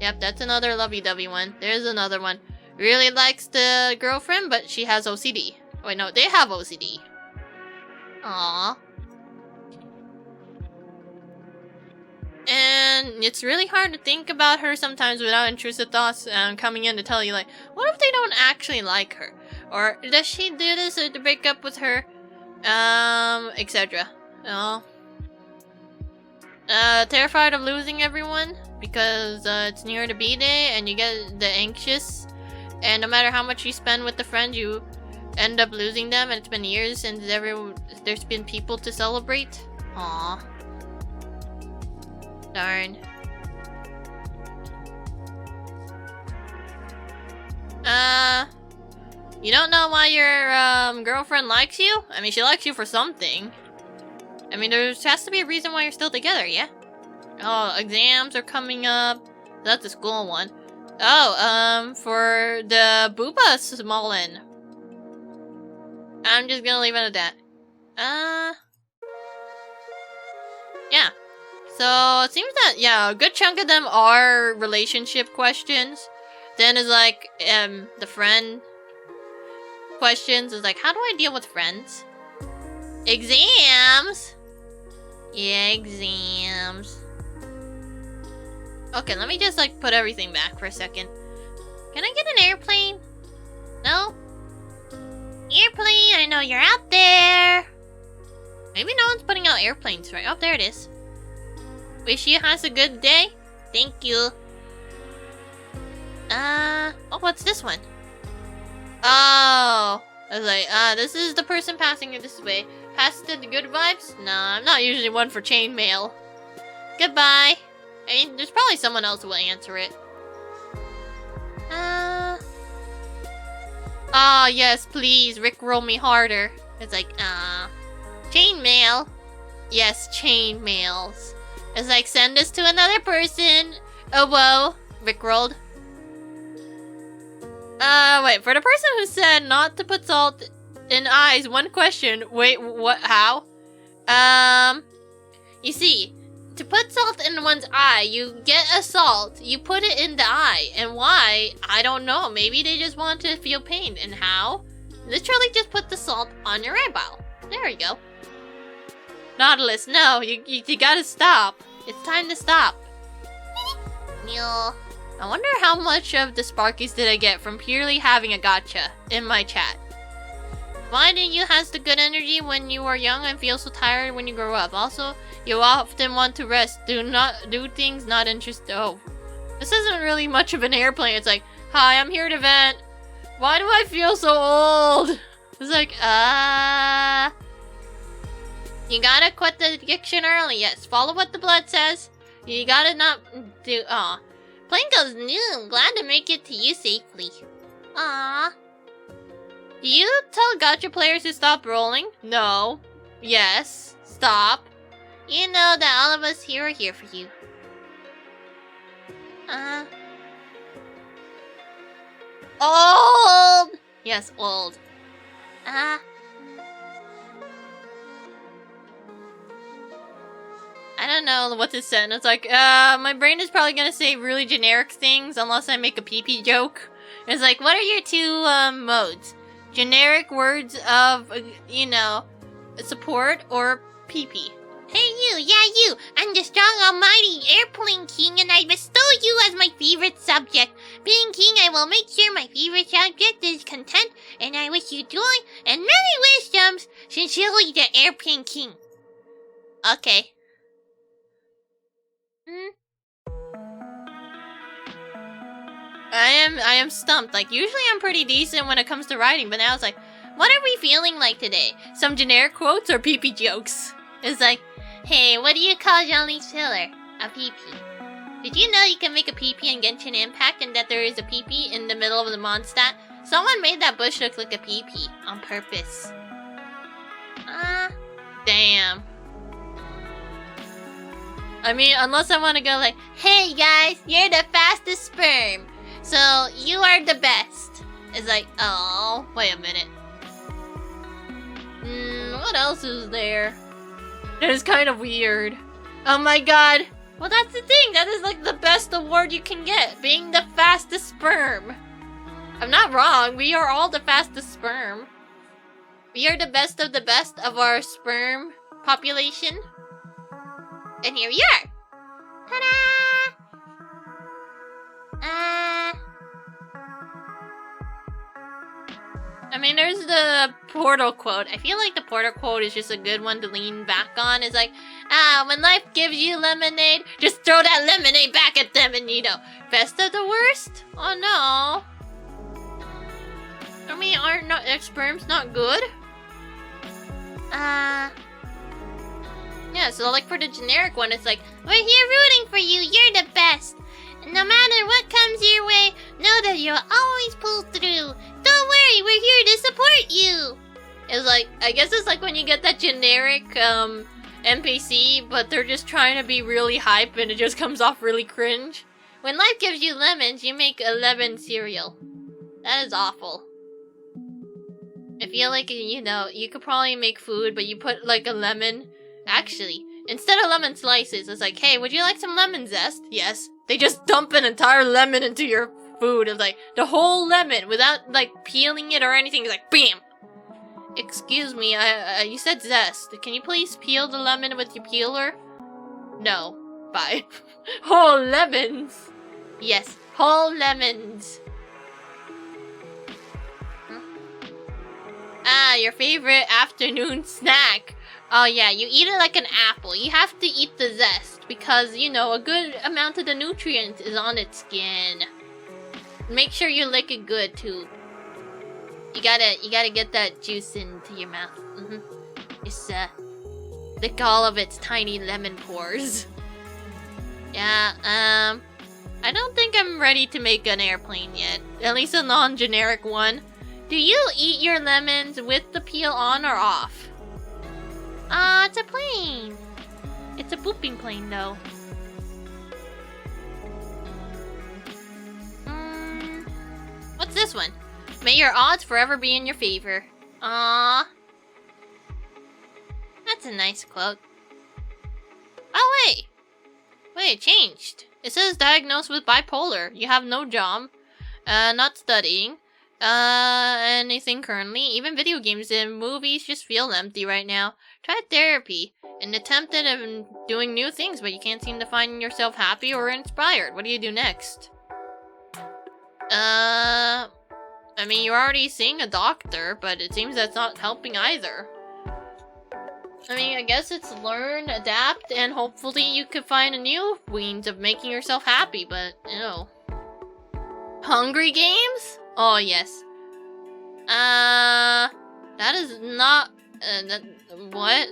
Yep, that's another lovey-dovey one. There's another one. Really likes the girlfriend, but she has OCD. Wait, no, they have OCD. Aww. And it's really hard to think about her sometimes without intrusive thoughts coming in to tell you, like, what if they don't actually like her? Or does she do this to break up with her? Etc. Oh. Terrified of losing everyone because it's near the B-Day and you get the anxious, and no matter how much you spend with the friend, you end up losing them, and it's been years since there's been people to celebrate. Aww. Darn. You don't know why your girlfriend likes you? I mean, she likes you for something. I mean, there has to be a reason why you're still together, yeah? Oh, exams are coming up. That's a school one. Oh, for the Booba Smolin. I'm just gonna leave it at that. Yeah. So, it seems that, yeah, a good chunk of them are relationship questions. Then is like, the friend questions is like, how do I deal with friends? Exams! Yeah, exams. Okay, let me just, like, put everything back for a second. Can I get an airplane? No? Airplane, I know you're out there! Maybe no one's putting out airplanes, right? Oh, there it is. Wish you has a good day. Thank you. Oh, what's this one? Oh, I was like, this is the person passing it this way. Pass the good vibes? Nah, I'm not usually one for chainmail. Goodbye. I mean, there's probably someone else who will answer it. Ah, yes, please, Rickroll me harder. It's like, chain mail. Yes, chain mails. It's like, send this to another person. Oh, whoa. Rickrolled. Wait, for the person who said not to put salt in eyes, one question. Wait, what, how? You see, to put salt in one's eye, you get a salt, you put it in the eye, and why? I don't know, maybe they just want to feel pain, and how? Literally just put the salt on your eyeball. There you go. Nautilus, no, you gotta stop. It's time to stop. I wonder how much of the Sparkies did I get from purely having a gotcha in my chat. Why didn't you have the good energy when you were young and feel so tired when you grow up? Also, you often want to rest. Do things not interested. Oh, this isn't really much of an airplane. It's like, hi, I'm here to vent. Why do I feel so old? It's like, you gotta quit the addiction early. Yes, follow what the blood says. You gotta not do. Plane goes new. Glad to make it to you safely. Do you tell gacha players to stop rolling? No. Yes. Stop. You know that all of us here are here for you. Old! Yes, old. I don't know what this said. It's like, my brain is probably gonna say really generic things unless I make a pee-pee joke. It's like, what are your two, modes? Generic words of, support or pee-pee. Hey you, yeah you! I'm the strong almighty airplane king and I bestow you as my favorite subject. Being king, I will make sure my favorite subject is content and I wish you joy and many wisdoms. Sincerely, the airplane king. Okay. I am stumped. Like, usually I'm pretty decent when it comes to writing, but now it's like, what are we feeling like today? Some generic quotes or pee-pee jokes? It's like, hey, what do you call Johnny's filler? A pee-pee. Did you know you can make a pee-pee in Genshin Impact and that there is a pee-pee in the middle of the Mondstadt? Someone made that bush look like a pee-pee on purpose. Damn. I mean, unless I want to go like, hey guys, you're the fastest sperm, so you are the best. It's like, oh, wait a minute. What else is there? That is kind of weird. Oh my god. Well, that's the thing. That is like the best award you can get. Being the fastest sperm. I'm not wrong. We are all the fastest sperm. We are the best of our sperm population. And here we are. Ta-da! I mean, there's the portal quote. I feel like the portal quote is just a good one to lean back on. It's like, when life gives you lemonade, just throw that lemonade back at them and, best of the worst? Oh, no. I mean, are sperms not good? Yeah, so like for the generic one, it's like, we're here rooting for you, you're the best. No matter what comes your way, know that you'll always pull through. Don't worry, we're here to support you. It's like, I guess it's like when you get that generic NPC, but they're just trying to be really hype and it just comes off really cringe. When life gives you lemons, you make a lemon cereal. That is awful. I feel like, you could probably make food, but you put like a lemon. Actually, instead of lemon slices, it's like, hey, would you like some lemon zest? Yes. They just dump an entire lemon into your food. It's like, the whole lemon without, like, peeling it or anything. It's like, bam! Excuse me, you said zest. Can you please peel the lemon with your peeler? No. Bye. Whole lemons! Yes, whole lemons. Your favorite afternoon snack. Oh yeah, you eat it like an apple. You have to eat the zest because, a good amount of the nutrient is on its skin. Make sure you lick it good too. You gotta get that juice into your mouth. Just lick all of its tiny lemon pores. Yeah, I don't think I'm ready to make an airplane yet. At least a non-generic one. Do you eat your lemons with the peel on or off? It's a plane. It's a pooping plane, though. What's this one? May your odds forever be in your favor. Aww. That's a nice quote. Oh, wait. Wait, it changed. It says diagnosed with bipolar. You have no job. Not studying. Anything currently. Even video games and movies just feel empty right now. Try therapy. An attempt at doing new things, but you can't seem to find yourself happy or inspired. What do you do next? I mean, you're already seeing a doctor, but it seems that's not helping either. I mean, I guess it's learn, adapt, and hopefully you could find a new means of making yourself happy, but, ew. Hungry Games? Oh, yes. That is not, what?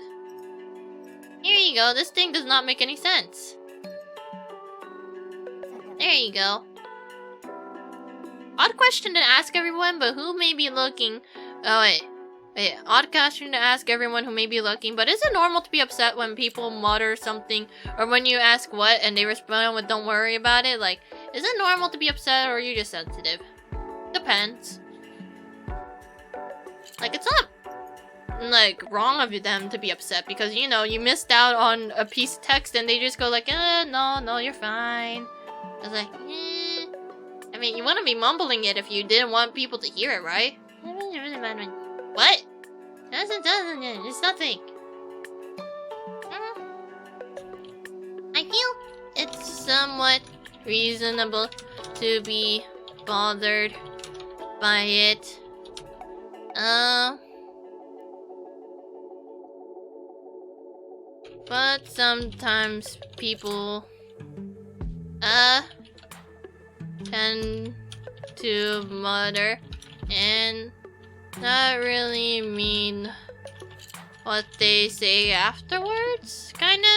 Here you go, this thing does not make any sense. There you go. Odd question to ask everyone, but who may be looking... Oh, wait. Wait, odd question to ask everyone who may be looking, but is it normal to be upset when people mutter something, or when you ask what and they respond with don't worry about it? Like, is it normal to be upset, or are you just sensitive? Depends. Like, it's not, like, wrong of them to be upset, because, you know, you missed out on a piece of text and they just go like, no, you're fine. I was like, I mean, you want to be mumbling it if you didn't want people to hear it, right? What? It's nothing. I feel it's somewhat reasonable to be bothered by it. But sometimes people, tend to mutter and not really mean what they say afterwards, kinda?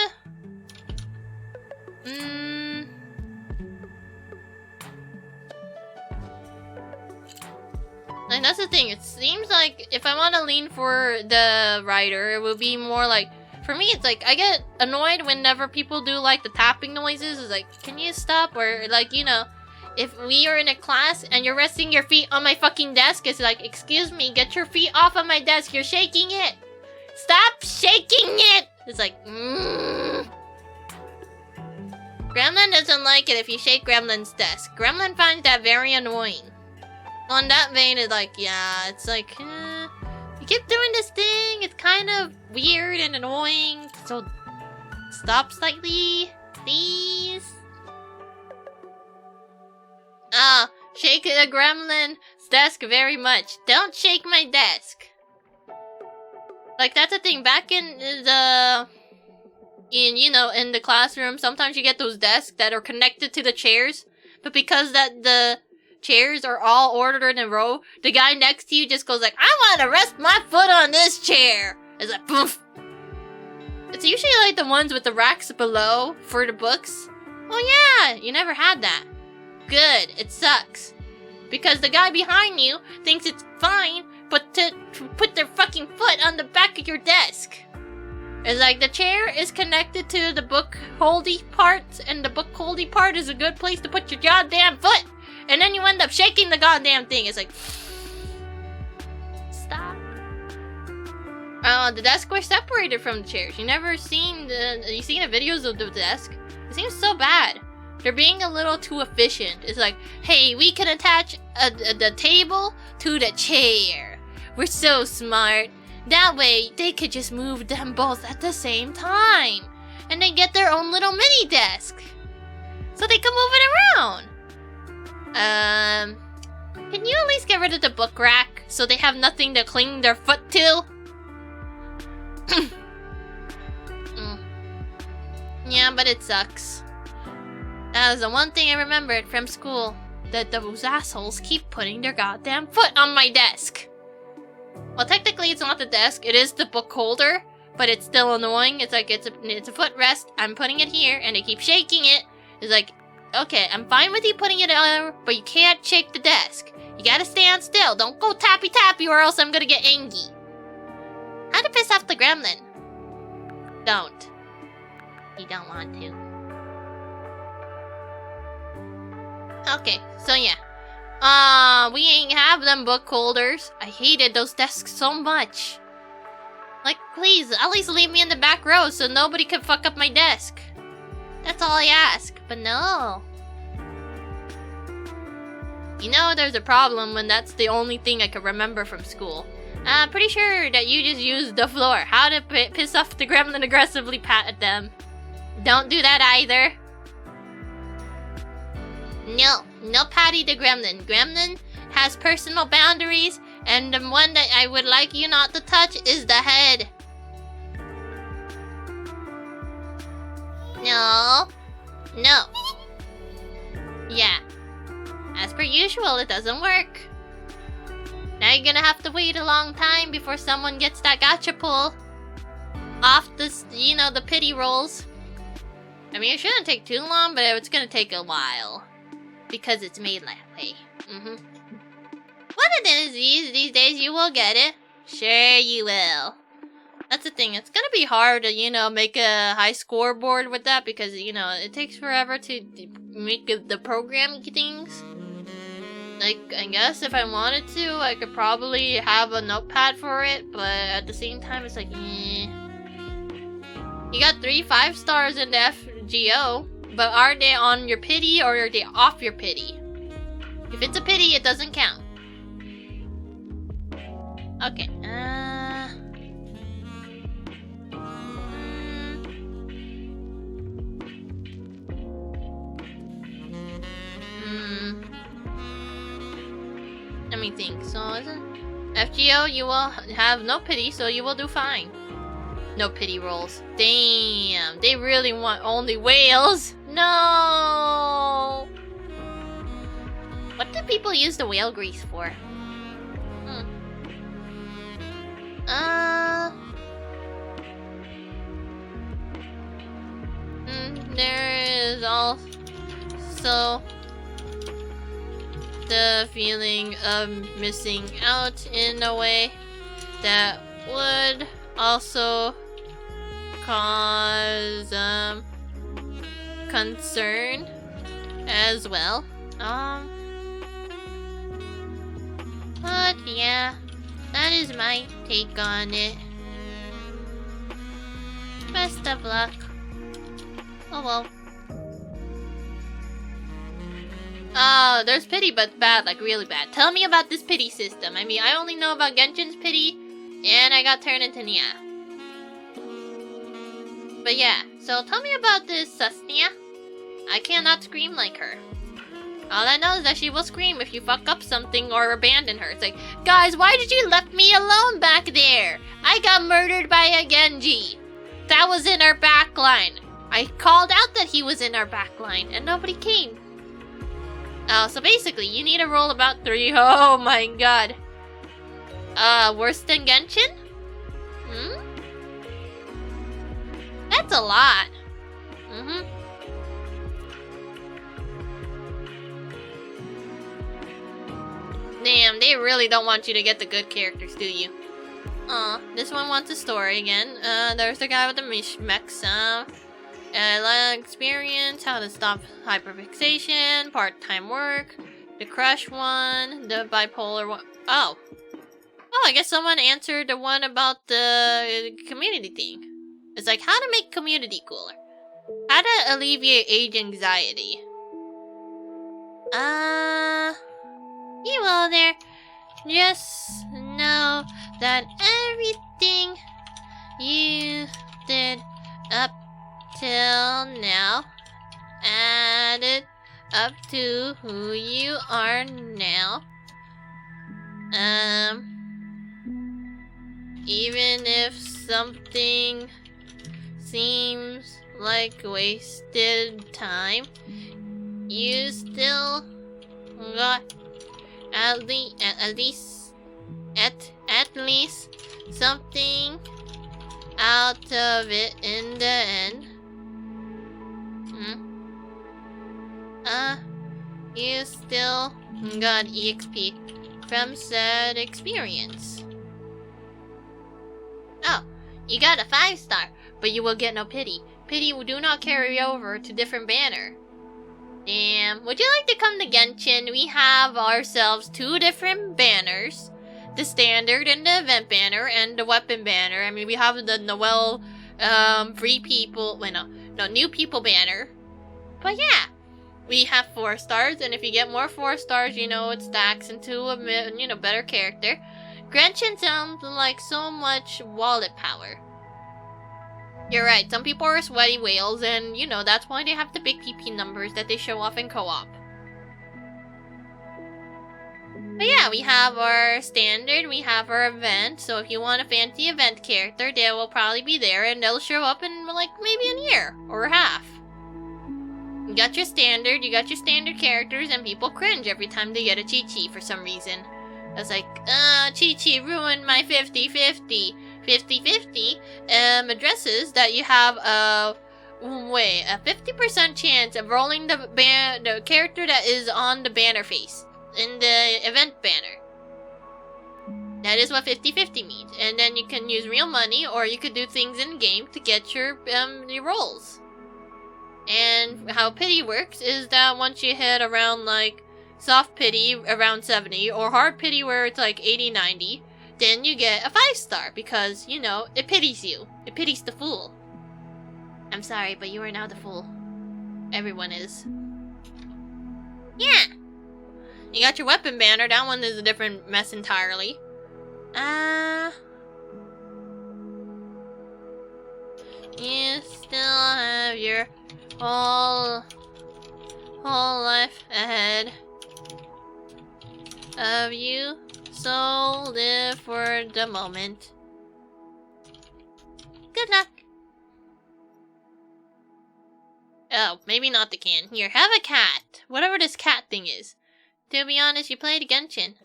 Like, that's the thing, it seems like if I want to lean for the writer, it would be more like, for me, it's like, I get annoyed whenever people do, like, the tapping noises. It's like, can you stop? Or, like, you know, if we are in a class and you're resting your feet on my fucking desk, it's like, excuse me, get your feet off of my desk. You're shaking it. Stop shaking it. It's like, Gremlin doesn't like it if you shake Gremlin's desk. Gremlin finds that very annoying. On that vein, it's like, yeah, it's like, you keep doing this thing, it's kind of weird and annoying, so stop slightly, please. Shake the Gremlin's desk very much. Don't shake my desk. Like, that's the thing, back in the, you know, in the classroom, sometimes you get those desks that are connected to the chairs, but because the chairs are all ordered in a row, the guy next to you just goes like, I want to rest my foot on this chair. It's like, poof. It's usually like the ones with the racks below for the books. Oh yeah, you never had that. Good, it sucks. Because the guy behind you thinks it's fine, but to put their fucking foot on the back of your desk. It's like the chair is connected to the book holdy part, and the book holdy part is a good place to put your goddamn foot. And then you end up shaking the goddamn thing. It's like, stop. The desks were separated from the chairs. You never seen you seen the videos of the desk? It seems so bad. They're being a little too efficient. It's like, hey, we can attach the table to the chair. We're so smart. That way, they could just move them both at the same time. And they get their own little mini desk. So they can move it around. Can you at least get rid of the book rack so they have nothing to cling their foot to? Yeah, but it sucks. That was the one thing I remembered from school, that those assholes keep putting their goddamn foot on my desk. Well, technically it's not the desk, it is the book holder, but it's still annoying. It's like, it's a footrest, I'm putting it here, and they keep shaking it. It's like, okay, I'm fine with you putting it on, but you can't shake the desk. You gotta stand still. Don't go tappy tappy or else I'm gonna get angry. How to piss off the gremlin? Don't. You don't want to. Okay, so yeah. We ain't have them book holders. I hated those desks so much. Like, please, at least leave me in the back row so nobody can fuck up my desk. That's all I ask, but no. You know there's a problem when that's the only thing I can remember from school. I'm pretty sure that you just used the floor. How to piss off the gremlin aggressively pat at them. Don't do that either. No patty the gremlin. Gremlin has personal boundaries, and the one that I would like you not to touch is the head. No. Yeah. As per usual, it doesn't work. Now you're gonna have to wait a long time before someone gets that gacha pull off this, the pity rolls. I mean, it shouldn't take too long, but it's gonna take a while. Because it's made that way. One of these days you will get it. Sure you will. That's the thing. It's gonna be hard to, make a high scoreboard with that because, it takes forever to make the program things. Like, I guess if I wanted to, I could probably have a notepad for it, but at the same time, it's like, eh. You got 3 5 stars in the FGO, but are they on your pity or are they off your pity? If it's a pity, it doesn't count. Okay, Let me think. So, FGO, you will have no pity, so you will do fine. No pity rolls. Damn, they really want only whales. No. What do people use the whale grease for? There is also the feeling of missing out in a way that would also cause concern as well. But yeah, that is my take on it. Best of luck. Oh well. Oh, there's pity, but bad, like really bad. Tell me about this pity system. I mean, I only know about Genshin's pity, and I got turned into Nia. But yeah, so tell me about this Nia. I cannot scream like her. All I know is that she will scream if you fuck up something or abandon her. It's like, guys, why did you left me alone back there? I got murdered by a Genji. That was in our backline. I called out that he was in our backline, and nobody came. So basically, you need to roll about 3. Oh my god. Worse than Genshin? That's a lot. Damn, they really don't want you to get the good characters, do you? This one wants a story again. There's the guy with the mechs. Experience, how to stop hyperfixation, part-time work, the crush one, the bipolar one. Oh, I guess someone answered the one about the community thing. It's like, how to make community cooler. How to alleviate age anxiety. You all there. Just know that everything you did up till now added up to who you are now. Even if something seems like wasted time, you still got at least something out of it in the end. You still got EXP from said experience. Oh, you got a 5-star, but you will get no pity. Pity will do not carry over to different banner. Damn. Would you like to come to Genshin? We have ourselves 2 different banners. The standard and the event banner and the weapon banner. I mean, we have the Noel, free people, wait, no, new people banner. But yeah, we have 4 stars, and if you get more 4 stars, you know, it stacks into a, you know, better character. Genshin sounds like so much wallet power. You're right, some people are sweaty whales, and, you know, that's why they have the big PP numbers that they show off in co-op. But yeah, we have our standard, we have our event, so if you want a fancy event character, they will probably be there, and they'll show up in, like, maybe a year, or half. You got your standard characters, and people cringe every time they get a Chi-Chi for some reason. It's like, Chi-Chi ruined my 50-50. 50-50 addresses that you have a 50% chance of rolling the character that is on the banner face in the event banner. That is what 50-50 means. And then you can use real money, or you could do things in game to get your rolls. And how pity works is that once you hit around like soft pity around 70, or hard pity where it's like 80-90, then you get a 5-star because, you know, it pities you. It pities the fool. I'm sorry, but you are now the fool. Everyone is. Yeah! You got your weapon banner. That one is a different mess entirely. You still have your whole life ahead of you. So live for the moment. Good luck. Oh, maybe not the can. Here, have a cat. Whatever this cat thing is. To be honest, you played Genshin.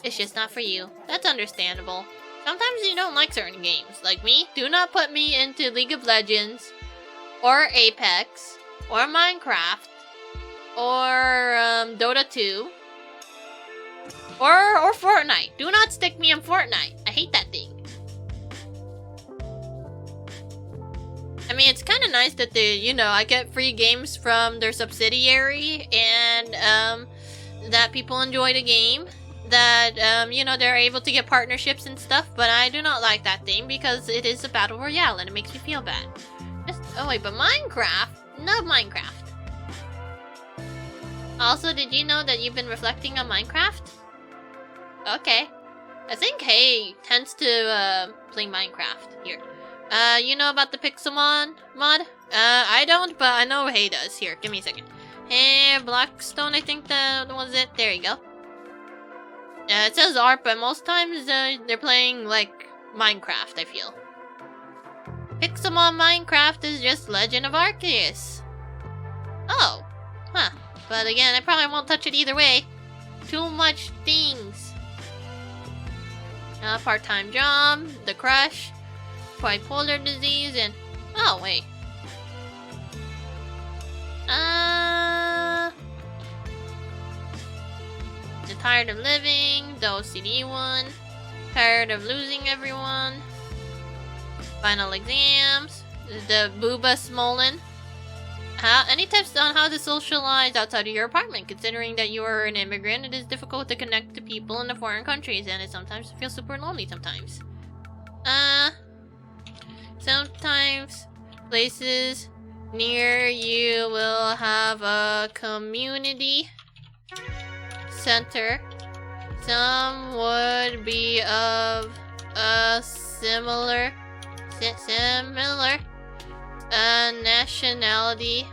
It's just not for you. That's understandable. Sometimes you don't like certain games. Like me, do not put me into League of Legends, or Apex, or Minecraft, or Dota 2. Or Fortnite. Do not stick me in Fortnite. I hate that thing. I mean, it's kind of nice that they, you know, I get free games from their subsidiary, and that people enjoy the game. That, you know, they're able to get partnerships and stuff, but I do not like that thing because it is a battle royale and it makes me feel bad. Oh wait, but Minecraft? Love Minecraft. Also, did you know that you've been reflecting on Minecraft? Okay. I think Hey tends to play Minecraft. Here. You know about the Pixelmon mod? I don't, but I know Hey does. Here, give me a second. Hey, Blackstone, I think that was it. There you go. It says art, but most times they're playing, like, Minecraft, I feel. Pixelmon Minecraft is just Legend of Arceus. Oh. Huh. But again, I probably won't touch it either way. Too much things. Part-time job, the crush, bipolar disease, and... Oh, wait. The tired of living, the OCD one, tired of losing everyone, final exams, the Booba Smolin. Any tips on how to socialize outside of your apartment? Considering that you are an immigrant, it is difficult to connect to people in the foreign countries, and it sometimes feels super lonely sometimes. Sometimes places near you will have a community center. Some would be of a similar nationality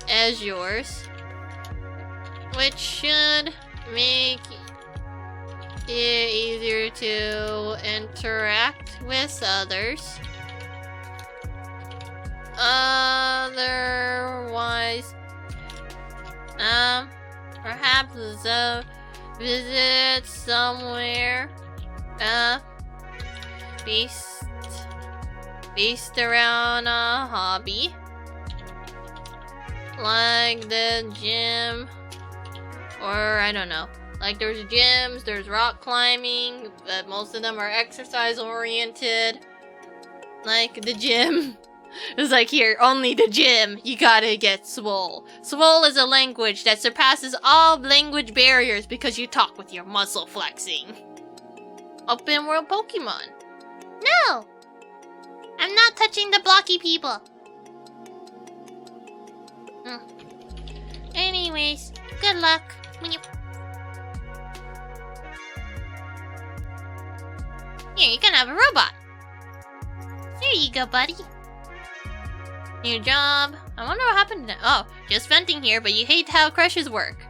as yours, which should make it easier to interact with others. Otherwise, perhaps visit somewhere based around a hobby. Like the gym. Or, I don't know. Like, there's gyms, there's rock climbing, but most of them are exercise-oriented. Like, the gym. It's like, here, only the gym. You gotta get swole. Swole is a language that surpasses all language barriers because you talk with your muscle flexing. Open world Pokemon. No! I'm not touching the blocky people. Anyways, good luck. Here, you can have a robot. Here you go, buddy. New job. I wonder what happened to... Oh, just venting here, but you hate how crushes work.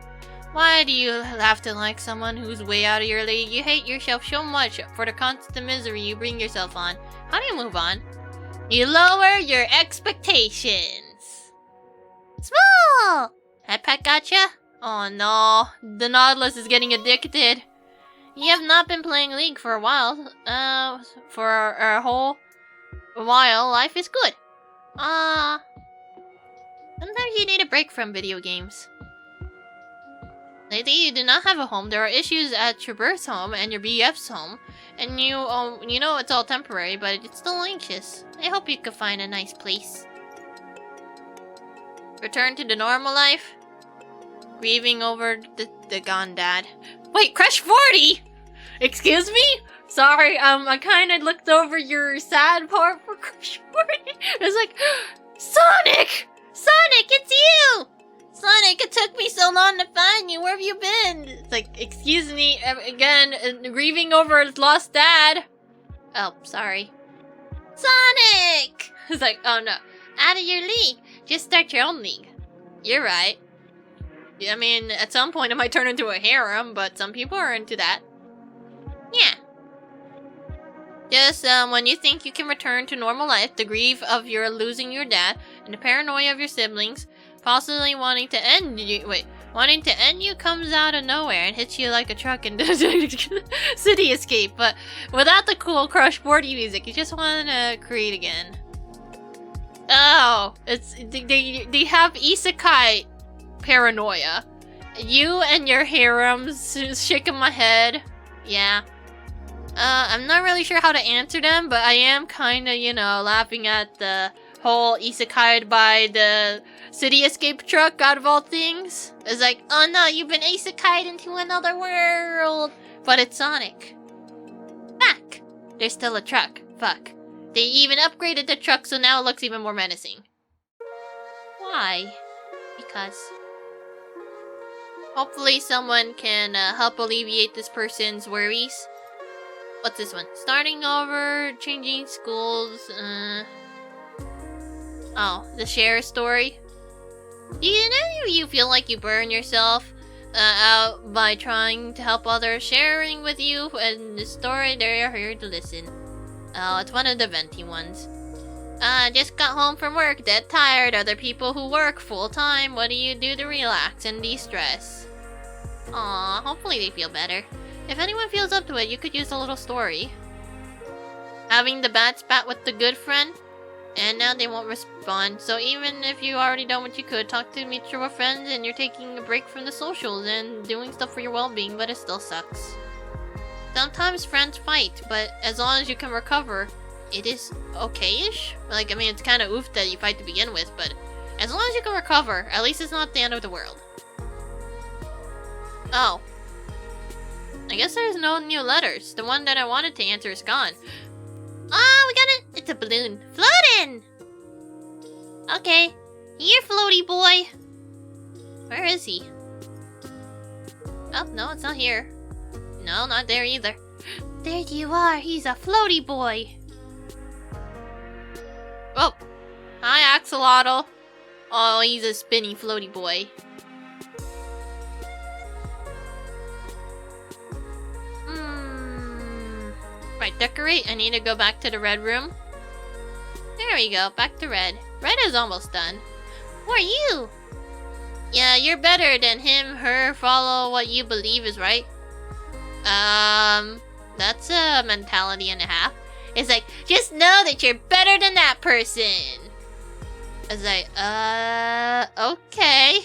Why do you have to like someone who's way out of your league? You hate yourself so much for the constant misery you bring yourself on. How do you move on? You lower your expectations. Small! That pet gotcha? Oh no, the Nautilus is getting addicted. You have not been playing League for a while. For a whole while, life is good. Sometimes you need a break from video games. Lately, you do not have a home. There are issues at your birth home and your BF's home. And you know it's all temporary, but it's still anxious. I hope you can find a nice place. Return to the normal life? Grieving over the gone dad. Wait, Crush 40? Excuse me? Sorry, I kinda looked over your sad part for Crush 40. It's like, Sonic! Sonic, it's you! Sonic, it took me so long to find you. Where have you been? It's like, excuse me, again, grieving over his lost dad. Oh, sorry. Sonic! It's like, oh no. Out of your league. Just start your own league. You're right. I mean, at some point it might turn into a harem, but some people are into that. Yeah. Just when you think you can return to normal life, the grief of your losing your dad, and the paranoia of your siblings, possibly wanting to end you comes out of nowhere and hits you like a truck in City Escape, but without the cool Crush 40 music. You just want to create again. Oh, they have isekai paranoia. You and your harems shaking my head. Yeah. I'm not really sure how to answer them, but I am kinda, laughing at the whole isekai'd by the City Escape truck out of all things. It's like, oh no, you've been isekai'd into another world. But it's Sonic. Fuck. There's still a truck. Fuck. They even upgraded the truck, so now it looks even more menacing. Why? Because. Hopefully someone can help alleviate this person's worries. What's this one? Starting over, changing schools, Oh, the share story. Do you feel like you burn yourself out by trying to help others, sharing with you, and the story they're here to listen? Oh, it's one of the venti ones. Just got home from work, dead tired. Other people who work full-time, what do you do to relax and de-stress? Aw, hopefully they feel better. If anyone feels up to it, you could use a little story. Having the bad spat with the good friend, and now they won't respond. So even if you already done what you could, talk to mutual friends and you're taking a break from the socials and doing stuff for your well-being, but it still sucks. Sometimes friends fight, but as long as you can recover, it is okay-ish. Like, I mean, it's kind of oof that you fight to begin with, but as long as you can recover, at least it's not the end of the world. Oh. I guess there's no new letters. The one that I wanted to answer is gone. Oh, we got it! It's a balloon. Floating! Okay. Here, floaty boy. Where is he? Oh, no, it's not here. No, not there either. There you are. He's a floaty boy. Oh. Hi, Axolotl. Oh, he's a spinny floaty boy. Right, decorate. I need to go back to the red room. There we go, back to red. Red is almost done. Who are you? Yeah, you're better than him, her, follow what you believe is right. That's a mentality and a half. It's like, just know that you're better than that person. I was like, okay.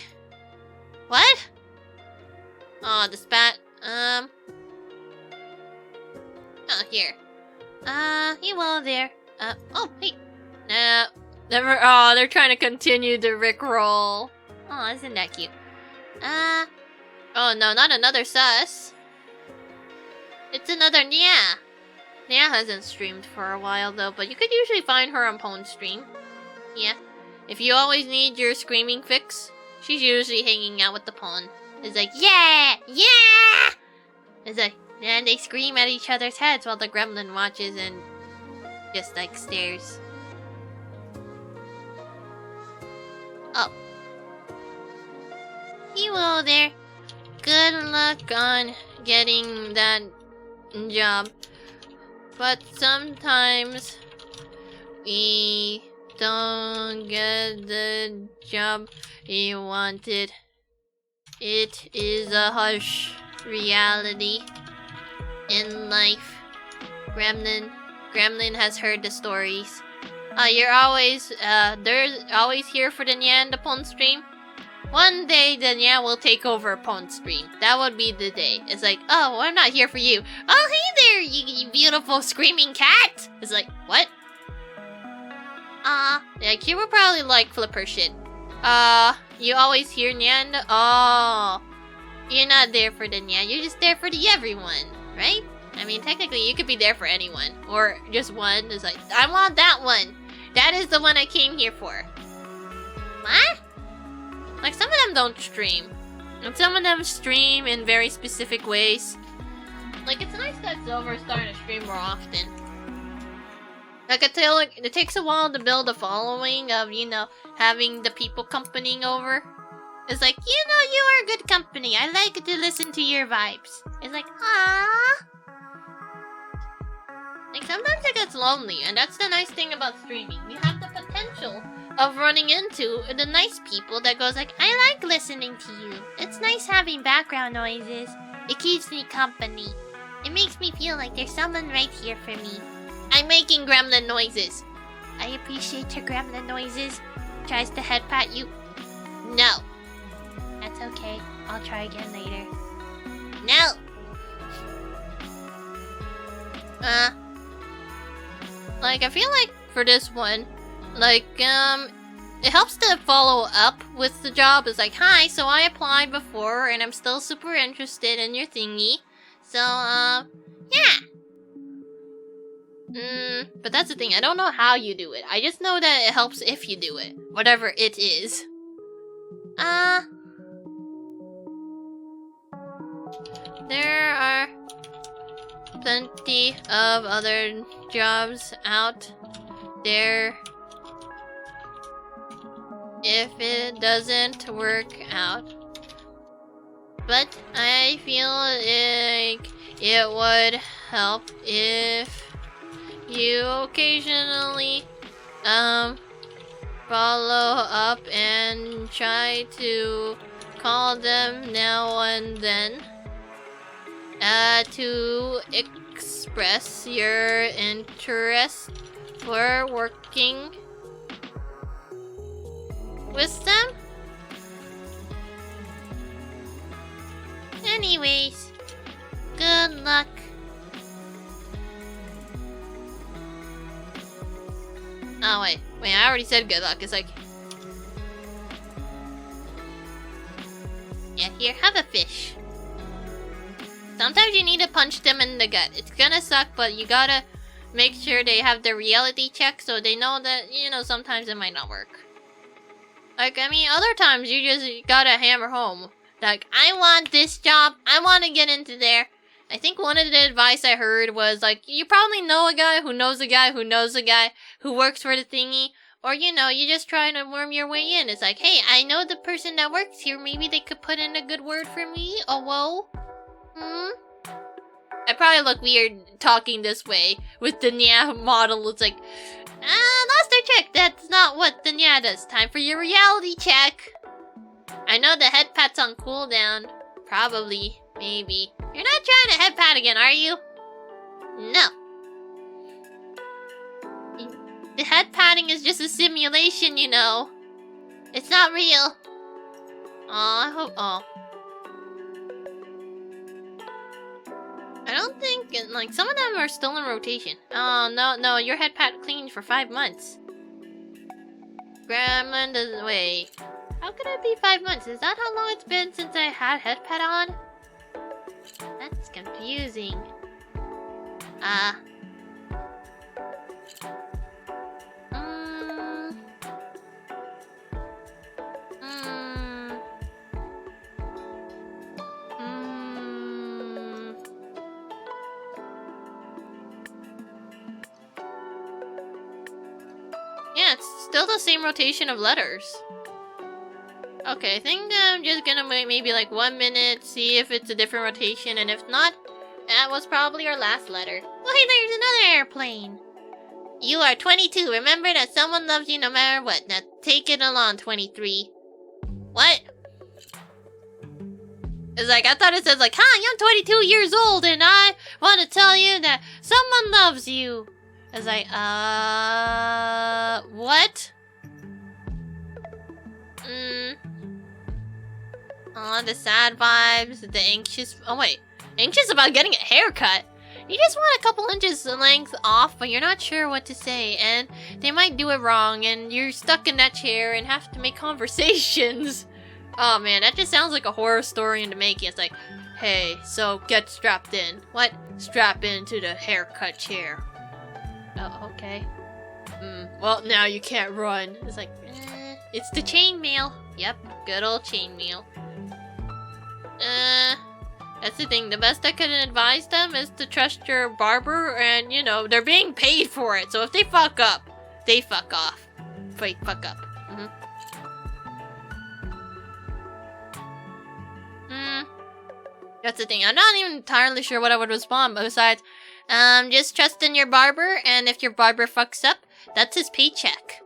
What? Oh, the spat. Oh, here. Hello there. Oh, hey. No. Never. Oh, they're trying to continue the Rickroll. Oh, isn't that cute? Oh no, not another sus. It's another Nya. Nya hasn't streamed for a while though, but you could usually find her on Pone's stream. Yeah. If you always need your screaming fix, she's usually hanging out with the Pone. It's like, yeah! Yeah! It's like, and they scream at each other's heads while the Gremlin watches and just like stares. Oh. Hello there. Good luck on getting that job. But sometimes we don't get the job we wanted. It is a harsh reality in life. Gremlin has heard the stories. You're always, they're always here for the Nya and the Pone stream. One day the Nya will take over Pone stream. That would be the day. It's like, oh, I'm not here for you. Oh, hey there, you beautiful screaming cat. It's like, what? Yeah, she would probably like Flipper shit. You always hear Nya and oh, you're not there for the Nya, you're just there for the everyone, right? I mean, technically, you could be there for anyone. Or just one. It's like, I want that one. That is the one I came here for. What? Like, some of them don't stream. And some of them stream in very specific ways. Like, it's nice that Silver's starting to stream more often. Like, it takes a while to build a following of, you know, having the people accompanying over. It's like, you know, you are good company. I like to listen to your vibes. It's like, ah. Like, sometimes it gets lonely, and that's the nice thing about streaming. You have the potential of running into the nice people that goes like, I like listening to you. It's nice having background noises. It keeps me company. It makes me feel like there's someone right here for me. I'm making gremlin noises. I appreciate your gremlin noises. Tries to head pat you. No. That's okay. I'll try again later. No. Like, I feel like for this one, like, it helps to follow up with the job. It's like, hi, so I applied before, and I'm still super interested in your thingy. So, yeah. But that's the thing, I don't know how you do it. I just know that it helps if you do it. Whatever it is. There are plenty of other jobs out there. If it doesn't work out. But I feel like it would help if you occasionally follow up and try to call them now and then to express your interest for working with them. Anyways, good luck. Oh, wait, I already said good luck. It's like, yeah, here, have a fish. Sometimes you need to punch them in the gut. It's gonna suck, but you gotta make sure they have the reality check so they know that, you know, sometimes it might not work. Like, I mean, other times you just gotta hammer home. Like, I want this job. I want to get into there. I think one of the advice I heard was, like, you probably know a guy who knows a guy who knows a guy who works for the thingy. Or, you know, you just trying to worm your way in. It's like, hey, I know the person that works here. Maybe they could put in a good word for me. Oh, whoa. I probably look weird talking this way with the Nya model. It's like, lost our check. That's not what the Nya does. Time for your reality check. I know the head pat's on cooldown. Probably. Maybe. You're not trying to head pat again, are you? No. The head patting is just a simulation, you know. It's not real. I hope. I don't think, like, some of them are still in rotation. Oh, no, your head pat cleaned for 5 months. Gremlin doesn't, wait. How could it be 5 months? Is that how long it's been since I had head pat on? That's confusing. Yeah, it's still the same rotation of letters. Okay, I think I'm just gonna wait maybe like 1 minute, see if it's a different rotation, and if not, that was probably our last letter. Why, there's another airplane! You are 22. Remember that someone loves you no matter what. Now take it along, 23. What? It's like, I thought it says like, hi, I'm 22 years old and I want to tell you that someone loves you. It's like, what? Oh, the sad vibes, the anxious, oh wait, anxious about getting a haircut. You just want a couple inches length off, but you're not sure what to say, and they might do it wrong, and you're stuck in that chair and have to make conversations. Oh man, that just sounds like a horror story into making. It's like, hey, so get strapped in. What? Strap into the haircut chair. Oh, okay. Well, now you can't run. It's like, it's the chainmail. Yep, good old chainmail. That's the thing. The best I could advise them is to trust your barber, and you know, they're being paid for it. So if they fuck up, they fuck off. Wait, fuck up. That's the thing. I'm not even entirely sure what I would respond, but besides, just trust in your barber, and if your barber fucks up, that's his paycheck.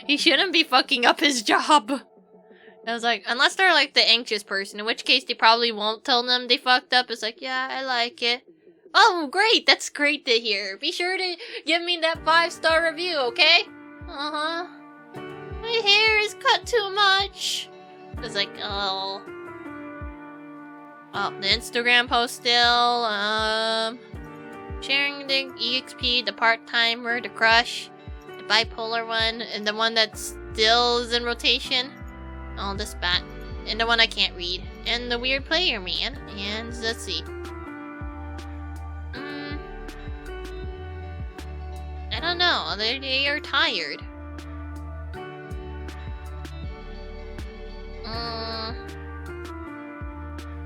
He shouldn't be fucking up his job. I was like, unless they're like the anxious person, in which case they probably won't tell them they fucked up. It's like, yeah, I like it. Oh, great. That's great to hear. Be sure to give me that 5-star review, okay? My hair is cut too much. I was like, oh. Oh, the Instagram post still, sharing the EXP, the part-timer, the crush, the bipolar one, and the one that still is in rotation. Oh, the spat. And the one I can't read. And the weird player man. And let's see. I don't know. They are tired.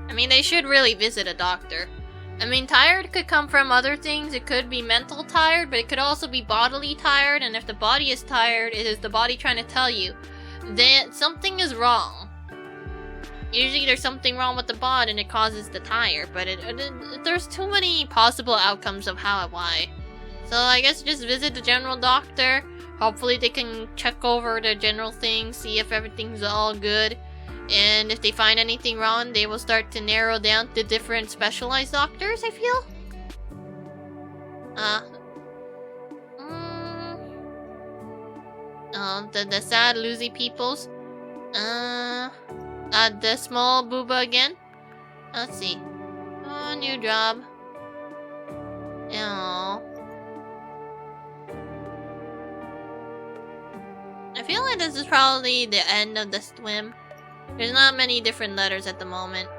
I mean, they should really visit a doctor. I mean, tired could come from other things. It could be mental tired, but it could also be bodily tired. And if the body is tired, it is the body trying to tell you that something is wrong. Usually there's something wrong with the body and it causes the tire, but there's too many possible outcomes of how and why. So I guess just visit the general doctor. Hopefully they can check over the general things, see if everything's all good. And if they find anything wrong, they will start to narrow down to different specialized doctors, I feel. The sad loosey peoples. The small booba again. Let's see. Oh, new job. Oh. I feel like this is probably the end of the swim. There's not many different letters at the moment.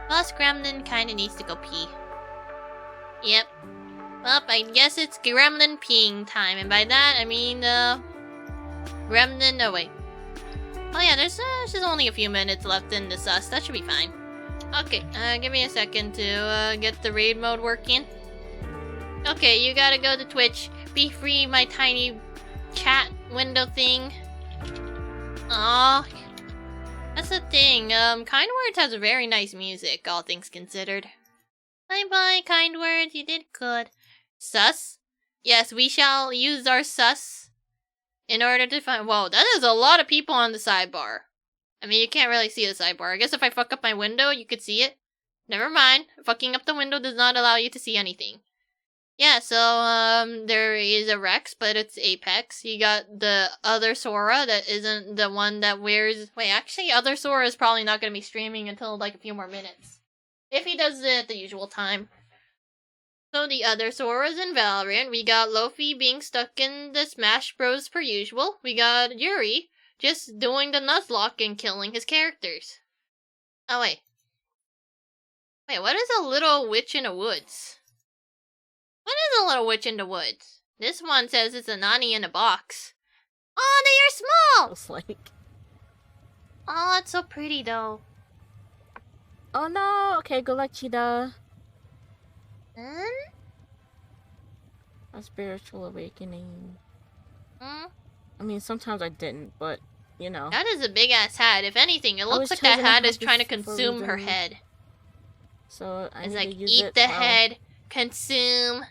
Plus, Gremlin kinda needs to go pee. Yep. Well, I guess it's Gremlin peeing time, and by that I mean, Gremlin, oh wait. Oh yeah, there's just only a few minutes left in the sus, that should be fine. Okay, give me a second to, get the raid mode working. Okay, you gotta go to Twitch. Be free, my tiny chat window thing. Aw. That's the thing, Kind Words has very nice music, all things considered. Bye-bye, Kind Words, you did good. Sus? Yes, we shall use our sus in order to find— whoa, that is a lot of people on the sidebar. I mean, you can't really see the sidebar. I guess if I fuck up my window, you could see it. Never mind. Fucking up the window does not allow you to see anything. Yeah, so, there is a Rex, but it's Apex. You got the other Sora that isn't the one that wears... Wait, actually, other Sora is probably not gonna be streaming until, like, a few more minutes. If he does it at the usual time. So the other Sora's in Valorant. We got Luffy being stuck in the Smash Bros. Per usual. We got Yuri just doing the Nuzlocke and killing his characters. Oh, wait. Wait, what is a little witch in the woods? What is a little witch in the woods? This one says it's a Nani in a box. Oh, they are small! It's like... Oh, it's so pretty, though. Oh no! Okay, good luck, Cheetah. A spiritual awakening. I mean, sometimes I didn't, but, you know. That is a big-ass hat. If anything, it looks like that hat is trying to consume her head. So, I it's need like, to use eat it the head, consume,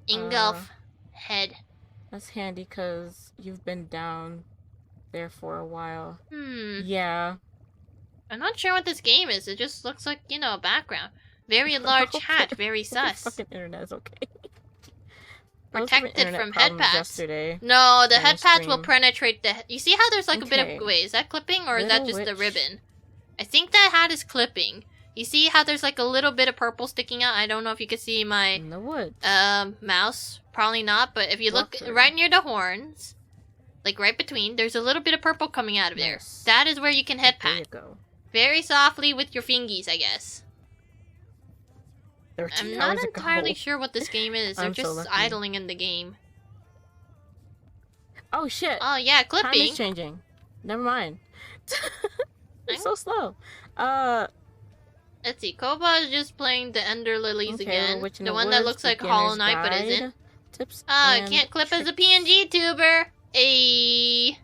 engulf, head. That's handy, because you've been down there for a while. Hmm. Yeah. I'm not sure what this game is. It just looks like, you know, a background. Very large hat, very sus. Fucking internet is okay. Protected from head pads. Yesterday no, the head pads will penetrate the... You see how there's like a bit of... Wait, is that clipping or is that just the ribbon? I think that hat is clipping. You see how there's like a little bit of purple sticking out? I don't know if you can see my... In the woods. Mouse. Probably not, but if you look right near the horns, like right between, there's a little bit of purple coming out of there. That is where you can head pat. There you go. Very softly with your fingies, I guess. I'm not entirely sure what this game is. They're just idling in the game. Oh shit! Oh yeah, clipping. Time is changing. Never mind. It's so slow. Let's see. Koba is just playing the Ender Lilies again. The one that looks like Hollow Knight but isn't. I can't clip as a PNG tuber. I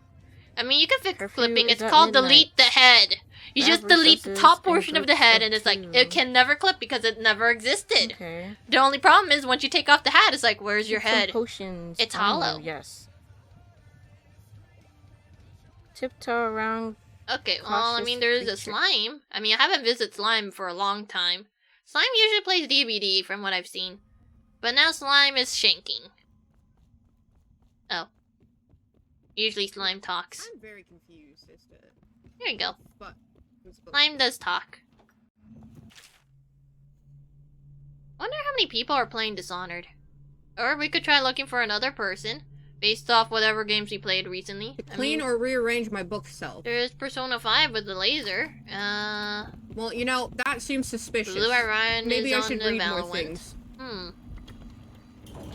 mean, you can fix clipping. It's called delete the head. You just delete the top portion of the head and it's like, it can never clip because it never existed. Okay. The only problem is once you take off the hat, it's like, where's your head? Potions. It's hollow. Yes. Tiptoe around. Okay, well, I mean, there's a slime. I mean, I haven't visited slime for a long time. Slime usually plays DBD from what I've seen. But now slime is shanking. Oh. Usually slime talks. I'm very confused as to... There you go. Slime does talk. Wonder how many people are playing Dishonored. Or we could try looking for another person, based off whatever games we played recently. To clean or rearrange my bookshelf. There's Persona 5 with the laser. Well, you know, that seems suspicious. Blue Orion Maybe I is should on the read more Valorant. things.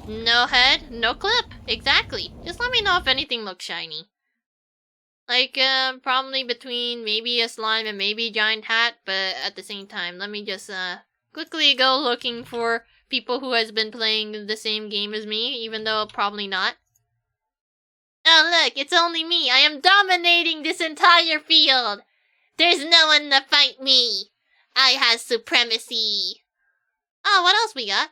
No head, no clip. Exactly. Just let me know if anything looks shiny. Like, probably between maybe a slime and maybe a giant hat, but at the same time, let me just, quickly go looking for people who has been playing the same game as me, even though probably not. Oh look, it's only me. I am dominating this entire field. There's no one to fight me. I have supremacy. Oh, what else we got?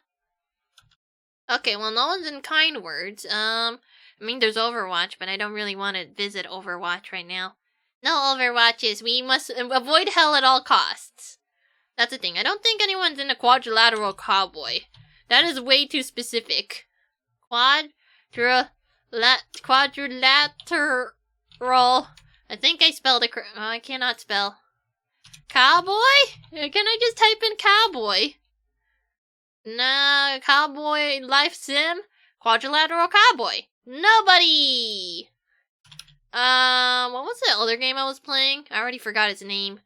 Okay, well, no one's in kind words. I mean, there's Overwatch, but I don't really want to visit Overwatch right now. No Overwatches. We must avoid hell at all costs. That's the thing. I don't think anyone's in a quadrilateral cowboy. That is way too specific. Quadrilateral. I think I spelled it correct. Oh, I cannot spell. Cowboy? Can I just type in cowboy? Nah, cowboy life sim? Quadrilateral cowboy. Nobody! What was the other game I was playing? I already forgot its name.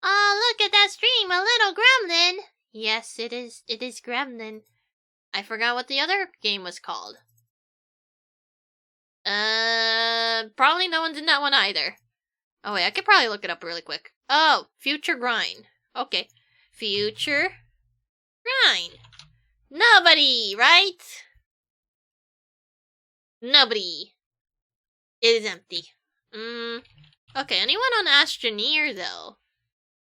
Oh, look at that stream, a little gremlin! Yes, it is Gremlin. I forgot what the other game was called. Probably no one's in that one either. Oh wait, I could probably look it up really quick. Oh, Future Grind. Okay. Future Grind. Nobody, right? Nobody. It is empty. Okay, anyone on Astroneer, though?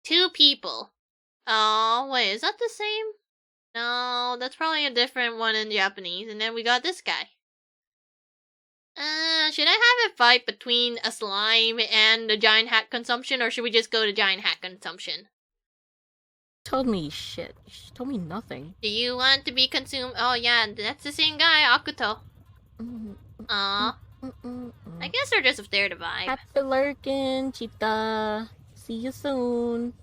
2 people. Oh, wait, is that the same? No, that's probably a different one in Japanese. And then we got this guy. Should I have a fight between a slime and a giant hat consumption, or should we just go to giant hat consumption? told me shit. She told me nothing. Do you want to be consumed? Oh yeah, that's the same guy, Akuto. Aw. I guess they're just there to vibe. Happy lurking, Cheetah. See you soon.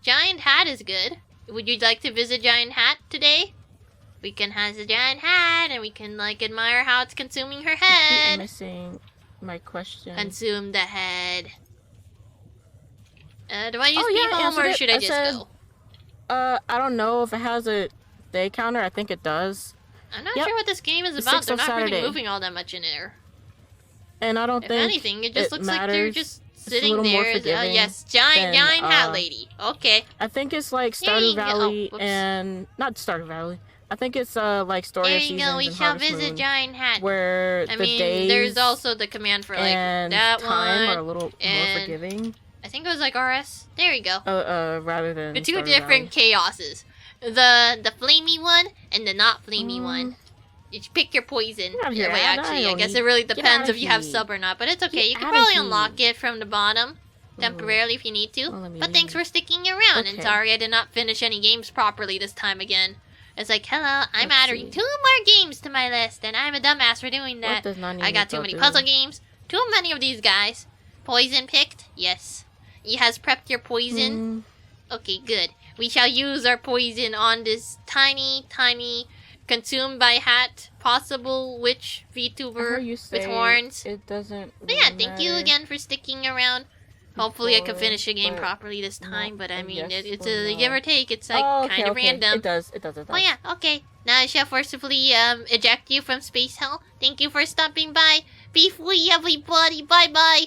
Giant Hat is good. Would you like to visit Giant Hat today? We can have the Giant Hat and we can like admire how it's consuming her I'm head. missing my question. Consume the head. Do I use Oh, yeah, beam home answered or it. should I I just said- go? I don't know if it has a day counter. I think it does. I'm not Yep. sure what this game is The about. 6th They're of not really Saturday. moving all that much in there. And I don't If think anything, it just it looks like they're matters. just It's a sitting little more there. forgiving Yes, giant than, hat lady. Okay. I think it's like There you Stardew go. Valley Whoops. and not Stardew Valley. I think it's like Story There of you Seasons go. We and shall Harvest visit Moon, Giant Hat. where I the mean, days there's also the command for like and that time one. are a little more and- forgiving. I think it was like RS. There you go. Rather than The two Stardew different Valley. chaoses. The flamey one and the not flamey one. You should pick your poison. Get out of Yeah, here, wait, Anna. actually, I I don't guess need- it really Get depends out of if you have here. sub or not. But it's okay. Get You can out of probably here. unlock it from the bottom temporarily if you need to. Well, let me But thanks leave. for sticking around. And Okay. sorry I did not finish any games properly this time again. It's like, hello, I'm Let's adding see. 2 more games to my list, and I'm a dumbass for doing What that. does not I got too many puzzle games. Too many of these guys. Poison picked? Yes. He has prepped your poison. Okay, good. We shall use our poison on this tiny, consumed by hat, possible witch VTuber with horns. It doesn't. But yeah, thank you matter. again for sticking around. Hopefully I can Before, finish the game but properly this time, but I a mean, yes it's or a no. give or take. It's like Oh, okay, kind of okay. random. It does. Oh yeah, okay. Now I shall forcibly eject you from space hell. Thank you for stopping by. Be free, everybody. Bye bye.